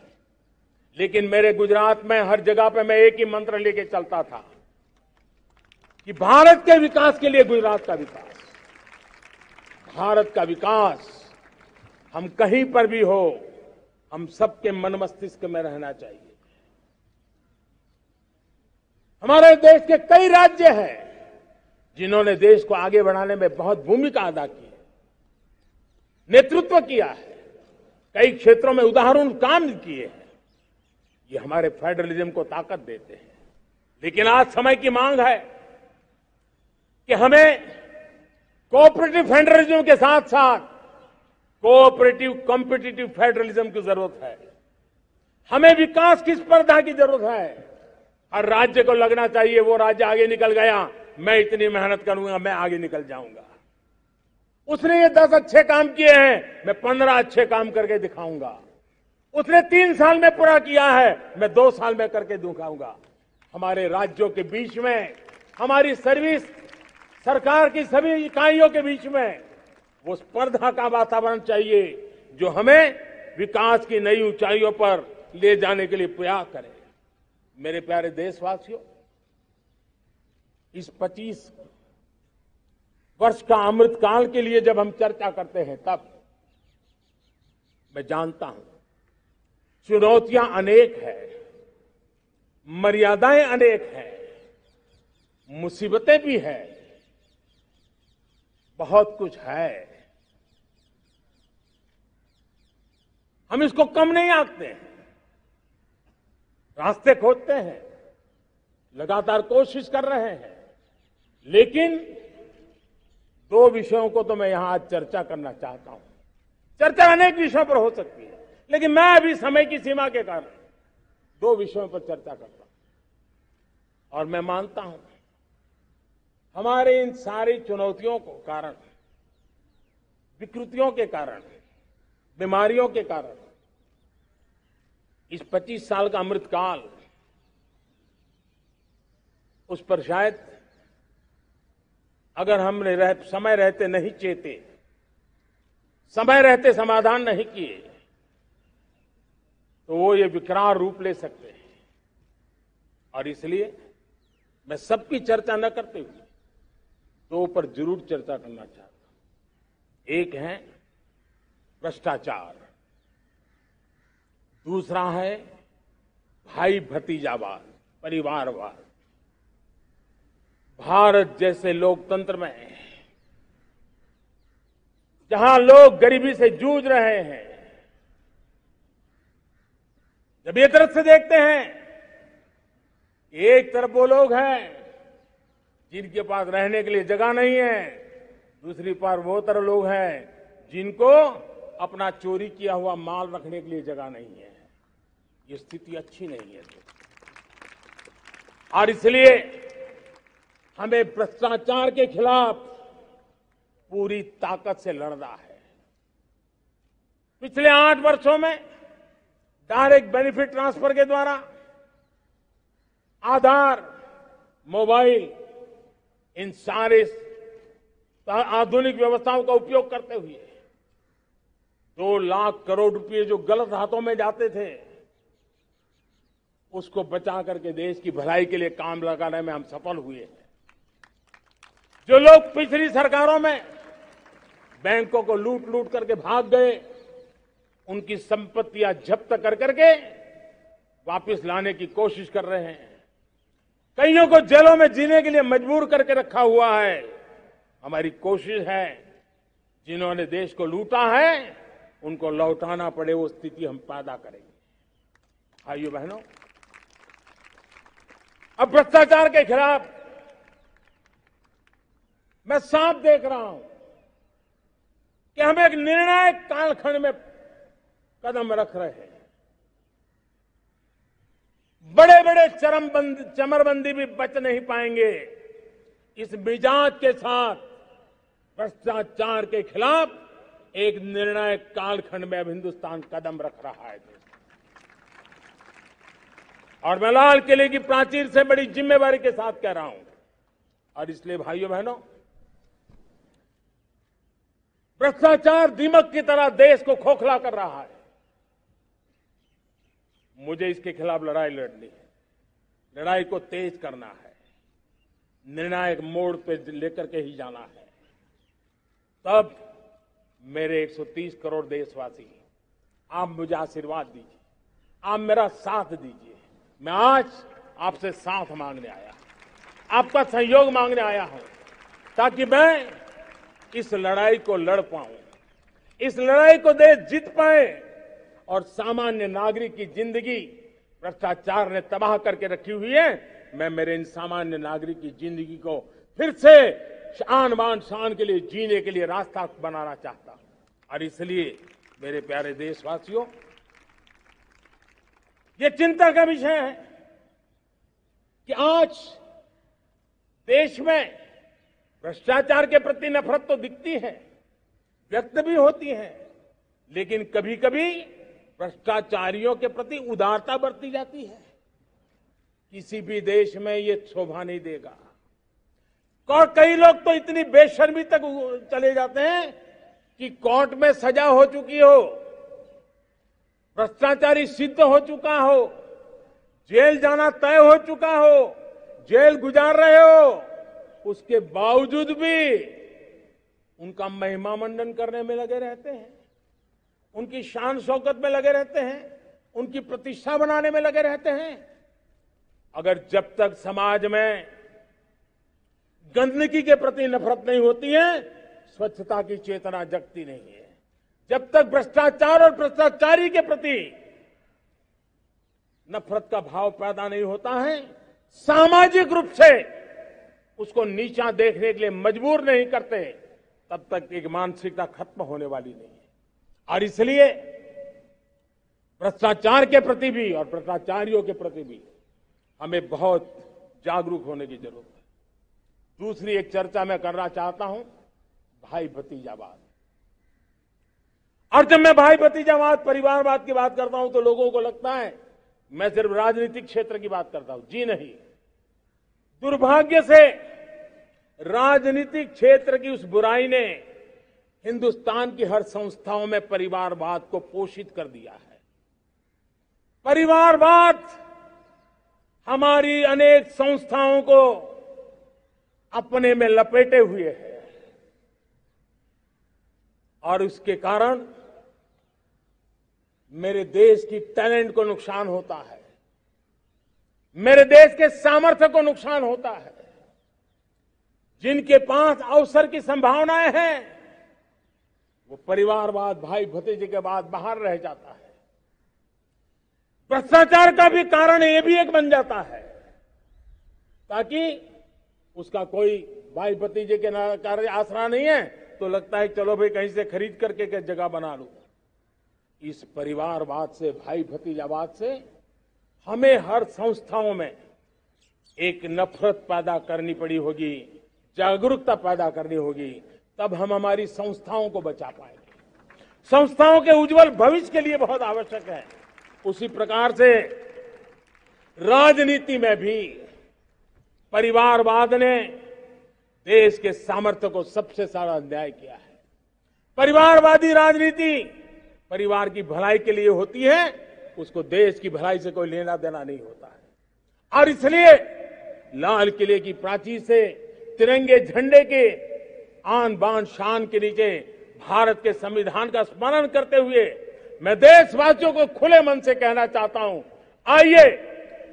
S1: लेकिन मेरे गुजरात में हर जगह पे मैं एक ही मंत्र लेके चलता था कि भारत के विकास के लिए गुजरात का विकास, भारत का विकास हम कहीं पर भी हो, हम सबके मन मस्तिष्क में रहना चाहिए। हमारे देश के कई राज्य हैं जिन्होंने देश को आगे बढ़ाने में बहुत भूमिका अदा की है, नेतृत्व किया है, कई क्षेत्रों में उदाहरण काम किए हैं। ये हमारे फेडरलिज्म को ताकत देते हैं। लेकिन आज समय की मांग है कि हमें कोऑपरेटिव फेडरलिज्म के साथ साथ कोऑपरेटिव कॉम्पिटिटिव फेडरलिज्म की जरूरत है। हमें विकास की स्पर्धा की जरूरत है। हर राज्य को लगना चाहिए वो राज्य आगे निकल गया, मैं इतनी मेहनत करूंगा, मैं आगे निकल जाऊंगा। उसने ये 10 अच्छे काम किए हैं, मैं 15 अच्छे काम करके दिखाऊंगा। उसने 3 साल में पूरा किया है, मैं 2 साल में करके दिखाऊंगा। हमारे राज्यों के बीच में, हमारी सर्विस, सरकार की सभी इकाइयों के बीच में वो स्पर्धा का वातावरण चाहिए जो हमें विकास की नई ऊंचाइयों पर ले जाने के लिए प्रयास करे। मेरे प्यारे देशवासियों, इस 25 वर्ष का अमृत काल के लिए जब हम चर्चा करते हैं, तब मैं जानता हूं चुनौतियां अनेक है, मर्यादाएं अनेक हैं, मुसीबतें भी है, बहुत कुछ है, हम इसको कम नहीं आंकते हैं, रास्ते खोजते हैं, लगातार कोशिश कर रहे हैं। लेकिन दो विषयों को तो मैं यहां आज चर्चा करना चाहता हूं। चर्चा अनेक विषयों पर हो सकती है, लेकिन मैं अभी समय की सीमा के कारण दो विषयों पर चर्चा करता हूं। और मैं मानता हूं हमारे इन सारी चुनौतियों को कारण, विकृतियों के कारण, बीमारियों के कारण इस 25 साल का अमृतकाल, उस पर शायद अगर हमने समय रहते नहीं चेते, समय रहते समाधान नहीं किए, तो वो ये विकराल रूप ले सकते हैं। और इसलिए मैं सबकी चर्चा न करते हुए दो पर जरूर चर्चा करना चाहता हूं। एक है भ्रष्टाचार, दूसरा है भाई भतीजावाद, परिवारवाद। भारत जैसे लोकतंत्र में जहां लोग गरीबी से जूझ रहे हैं, जब एक तरफ से देखते हैं, एक तरफ वो लोग हैं जिनके पास रहने के लिए जगह नहीं है, दूसरी तरफ वो तरह लोग हैं जिनको अपना चोरी किया हुआ माल रखने के लिए जगह नहीं है। ये स्थिति अच्छी नहीं है। और इसलिए हमें भ्रष्टाचार के खिलाफ पूरी ताकत से लड़ना है। पिछले 8 वर्षों में डायरेक्ट बेनिफिट ट्रांसफर के द्वारा, आधार, मोबाइल, इन सारे आधुनिक व्यवस्थाओं का उपयोग करते हुए 2 लाख करोड़ रुपए जो गलत हाथों में जाते थे, उसको बचा करके देश की भलाई के लिए काम लगाने में हम सफल हुए हैं। जो लोग पिछली सरकारों में बैंकों को लूट लूट करके भाग गए, उनकी संपत्तियां जब्त कर करके वापस लाने की कोशिश कर रहे हैं। कईयों को जेलों में जीने के लिए मजबूर करके रखा हुआ है। हमारी कोशिश है जिन्होंने देश को लूटा है उनको लौटाना पड़े, वो स्थिति हम पैदा करेंगे। भाइयों बहनों, अब भ्रष्टाचार के खिलाफ मैं साफ देख रहा हूं कि हम एक निर्णायक कालखंड में कदम रख रहे हैं। बड़े बड़े चमरबंदी भी बच नहीं पाएंगे। इस मिजाज के साथ भ्रष्टाचार के खिलाफ एक निर्णायक कालखंड में अब हिंदुस्तान कदम रख रहा है। और मैं लाल किले की प्राचीर से बड़ी जिम्मेवारी के साथ कह रहा हूं। और इसलिए भाइयों बहनों, भ्रष्टाचार दीमक की तरह देश को खोखला कर रहा है। मुझे इसके खिलाफ लड़ाई लड़नी है, लड़ाई को तेज करना है, निर्णायक मोड़ पे लेकर के ही जाना है। तब मेरे 130 करोड़ देशवासी, आप मुझे आशीर्वाद दीजिए, आप मेरा साथ दीजिए। मैं आज आपसे साथ मांगने आया, आपका सहयोग मांगने आया हूं, ताकि मैं इस लड़ाई को लड़ पाऊं, इस लड़ाई को देश जीत पाए और सामान्य नागरिक की जिंदगी भ्रष्टाचार ने तबाह करके रखी हुई है। मैं मेरे इन सामान्य नागरिक की जिंदगी को फिर से शान बान शान के लिए जीने के लिए रास्ता बनाना चाहता हूं। और इसलिए मेरे प्यारे देशवासियों, ये चिंता का विषय है कि आज देश में भ्रष्टाचार के प्रति नफरत तो दिखती है, व्यक्त भी होती है, लेकिन कभी कभी भ्रष्टाचारियों के प्रति उदारता बरती जाती है। किसी भी देश में ये शोभा नहीं देगा। और कई लोग तो इतनी बेशर्मी तक चले जाते हैं कि कोर्ट में सजा हो चुकी हो, भ्रष्टाचारी सिद्ध हो चुका हो, जेल जाना तय हो चुका हो, जेल गुजार रहे हो, उसके बावजूद भी उनका महिमा मंडन करने में लगे रहते हैं, उनकी शान शौकत में लगे रहते हैं, उनकी प्रतिष्ठा बनाने में लगे रहते हैं। अगर जब तक समाज में गंदगी के प्रति नफरत नहीं होती है, स्वच्छता की चेतना जगती नहीं है, जब तक भ्रष्टाचार और भ्रष्टाचारी के प्रति नफरत का भाव पैदा नहीं होता है, सामाजिक रूप से उसको नीचा देखने के लिए मजबूर नहीं करते, तब तक एक मानसिकता खत्म होने वाली नहीं है। और इसलिए भ्रष्टाचार के प्रति भी और भ्रष्टाचारियों के प्रति भी हमें बहुत जागरूक होने की जरूरत है। दूसरी एक चर्चा मैं करना चाहता हूं, भाई भतीजावाद। और जब मैं भाई भतीजावाद, परिवारवाद की बात करता हूं तो लोगों को लगता है मैं सिर्फ राजनीतिक क्षेत्र की बात करता हूं। जी नहीं, दुर्भाग्य से राजनीतिक क्षेत्र की उस बुराई ने हिंदुस्तान की हर संस्थाओं में परिवारवाद को पोषित कर दिया है। परिवारवाद हमारी अनेक संस्थाओं को अपने में लपेटे हुए है और उसके कारण मेरे देश की टैलेंट को नुकसान होता है, मेरे देश के सामर्थ्य को नुकसान होता है। जिनके पास अवसर की संभावनाएं हैं वो परिवारवाद, भाई भतीजे के बाद बाहर रह जाता है। भ्रष्टाचार का भी कारण ये भी एक बन जाता है ताकि उसका कोई भाई भतीजे के कार्य आसरा नहीं है तो लगता है चलो भाई कहीं से खरीद करके के जगह बना लूं। इस परिवारवाद से, भाई भतीजावाद से हमें हर संस्थाओं में एक नफरत पैदा करनी पड़ी होगी, जागरूकता पैदा करनी होगी, तब हम हमारी संस्थाओं को बचा पाएंगे। संस्थाओं के उज्जवल भविष्य के लिए बहुत आवश्यक है। उसी प्रकार से राजनीति में भी परिवारवाद ने देश के सामर्थ्य को सबसे सारा अन्याय किया है। परिवारवादी राजनीति परिवार की भलाई के लिए होती है, उसको देश की भलाई से कोई लेना देना नहीं होता है। और इसलिए लाल किले की प्राचीर से तिरंगे झंडे के आन बान शान के नीचे भारत के संविधान का स्मरण करते हुए मैं देशवासियों को खुले मन से कहना चाहता हूं, आइए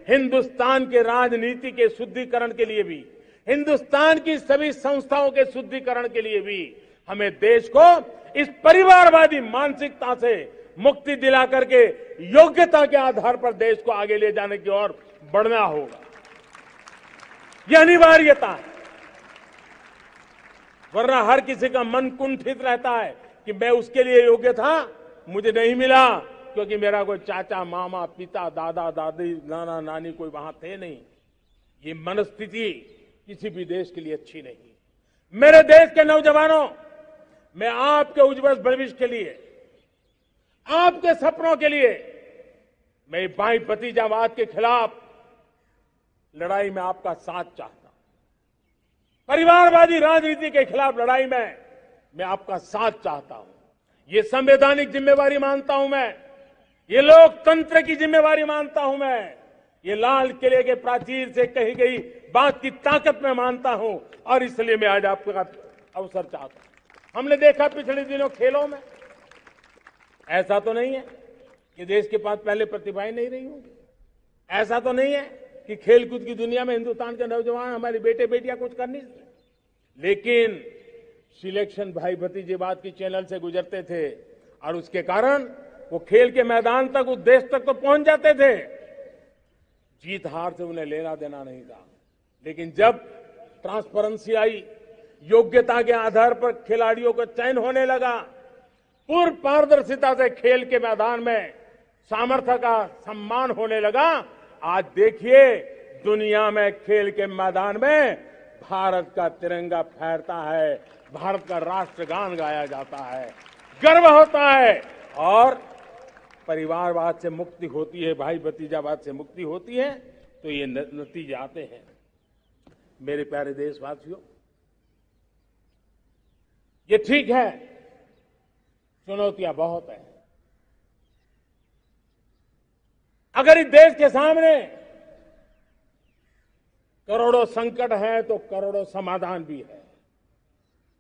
S1: हिंदुस्तान के राजनीति के शुद्धिकरण के लिए भी, हिंदुस्तान की सभी संस्थाओं के शुद्धिकरण के लिए भी हमें देश को इस परिवारवादी मानसिकता से मुक्ति दिला करके योग्यता के आधार पर देश को आगे ले जाने की ओर बढ़ना होगा। यह अनिवार्यता है, वरना हर किसी का मन कुंठित रहता है कि मैं उसके लिए योग्य था, मुझे नहीं मिला क्योंकि मेरा कोई चाचा, मामा, पिता, दादा, दादी, नाना, नानी कोई वहां थे नहीं। ये मनस्थिति किसी भी देश के लिए अच्छी नहीं। मेरे देश के नौजवानों, मैं आपके उज्जवल भविष्य के लिए, आपके सपनों के लिए मैं भाई भतीजावाद के खिलाफ लड़ाई में आपका साथ चाहता हूं। परिवारवादी राजनीति के खिलाफ लड़ाई में मैं आपका साथ चाहता हूं। ये संवैधानिक जिम्मेवारी मानता हूं मैं, ये लोकतंत्र की जिम्मेवारी मानता हूं मैं, ये लाल किले के प्राचीर से कही गई बात की ताकत में मानता हूं और इसलिए मैं आज आपका अवसर चाहता हूं। हमने देखा पिछले दिनों खेलों में, ऐसा तो नहीं है कि देश के पास पहले प्रतिभाएं नहीं रही होंगी, ऐसा तो नहीं है कि खेलकूद की दुनिया में हिंदुस्तान के नौजवान, हमारे बेटे बेटियां कुछ कर नहीं सकते, लेकिन सिलेक्शन भाई भतीजेवाद की चैनल से गुजरते थे और उसके कारण वो खेल के मैदान तक, उस देश तक तो पहुंच जाते थे। जीत हार से उन्हें लेना देना नहीं था, लेकिन जब ट्रांसपेरेंसी आई, योग्यता के आधार पर खिलाड़ियों का चयन होने लगा, पूर्ण पारदर्शिता से खेल के मैदान में सामर्थ्य का सम्मान होने लगा, आज देखिए दुनिया में खेल के मैदान में भारत का तिरंगा फहरता है, भारत का राष्ट्रगान गाया जाता है, गर्व होता है और परिवारवाद से मुक्ति होती है, भाई भतीजावाद से मुक्ति होती है, तो ये नतीजे आते हैं। मेरे प्यारे देशवासियों, ये ठीक है, चुनौतियां बहुत हैं। अगर इस देश के सामने करोड़ों संकट हैं तो करोड़ों समाधान भी है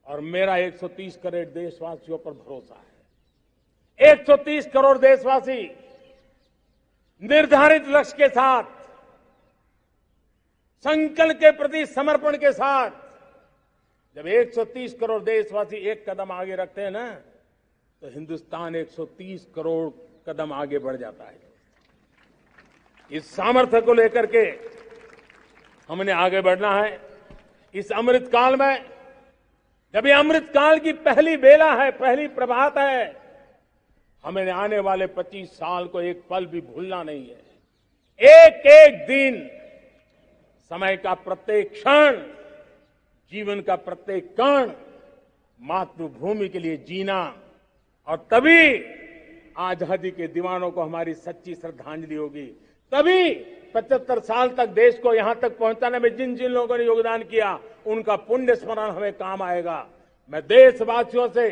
S1: और मेरा 130 करोड़ देशवासियों पर भरोसा है। 130 करोड़ देशवासी निर्धारित लक्ष्य के साथ, संकल्प के प्रति समर्पण के साथ जब 130 करोड़ देशवासी एक कदम आगे रखते हैं ना, तो हिंदुस्तान 130 करोड़ कदम आगे बढ़ जाता है। इस सामर्थ्य को लेकर के हमने आगे बढ़ना है। इस अमृत काल में, जब ये अमृत काल की पहली बेला है, पहली प्रभात है, हमें आने वाले 25 साल को एक पल भी भूलना नहीं है। एक एक दिन, समय का प्रत्येक क्षण, जीवन का प्रत्येक कण मातृभूमि के लिए जीना, और तभी आजादी के दीवानों को हमारी सच्ची श्रद्धांजलि होगी। तभी 75 साल तक देश को यहां तक पहुंचाने में जिन जिन लोगों ने योगदान किया, उनका पुण्य स्मरण हमें काम आएगा। मैं देशवासियों से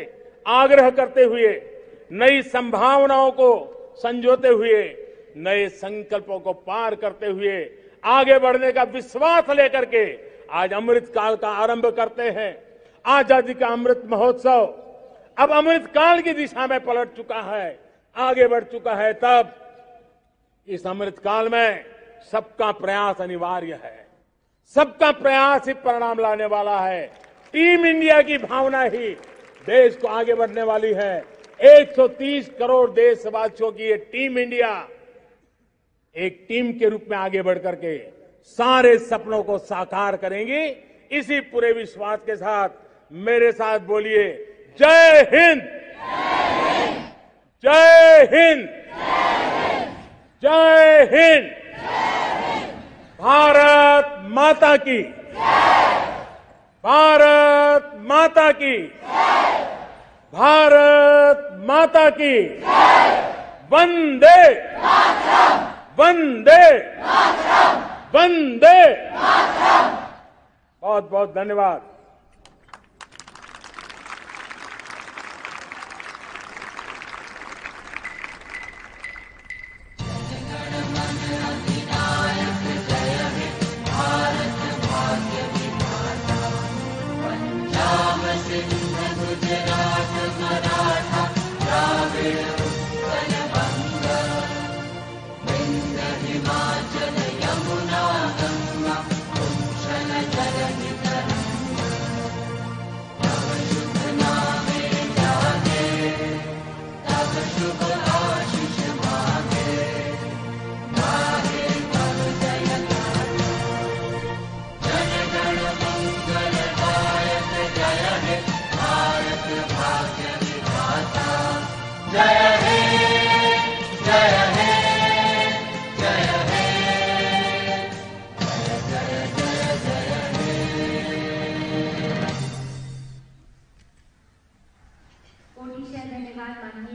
S1: आग्रह करते हुए, नई संभावनाओं को संजोते हुए, नए संकल्पों को पार करते हुए, आगे बढ़ने का विश्वास लेकर के आज अमृत काल का आरंभ करते हैं। आजादी का अमृत महोत्सव अब अमृत काल की दिशा में पलट चुका है, आगे बढ़ चुका है। तब इस अमृत काल में सबका प्रयास अनिवार्य है। सबका प्रयास ही परिणाम लाने वाला है। टीम इंडिया की भावना ही देश को आगे बढ़ने वाली है। 130 करोड़ देशवासियों की ये टीम इंडिया एक टीम के रूप में आगे बढ़ करके सारे सपनों को साकार करेंगी। इसी पूरे विश्वास के साथ मेरे साथ बोलिए, जय हिंद, जय हिंद, जय हिंद। भारत माता की, भारत माता की, भारत माता की, वंदे वंदे वंदे। बहुत बहुत धन्यवाद।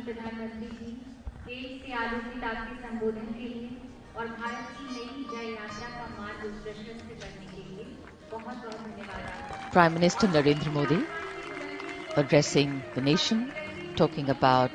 S2: प्रधानमंत्री जी, देश से आलोकित आपके संबोधन के लिए और भारत की नई जय यात्रा का मार्ग प्रशस्त करने के लिए बहुत बहुत धन्यवाद।
S3: Prime Minister Narendra Modi addressing the nation, talking about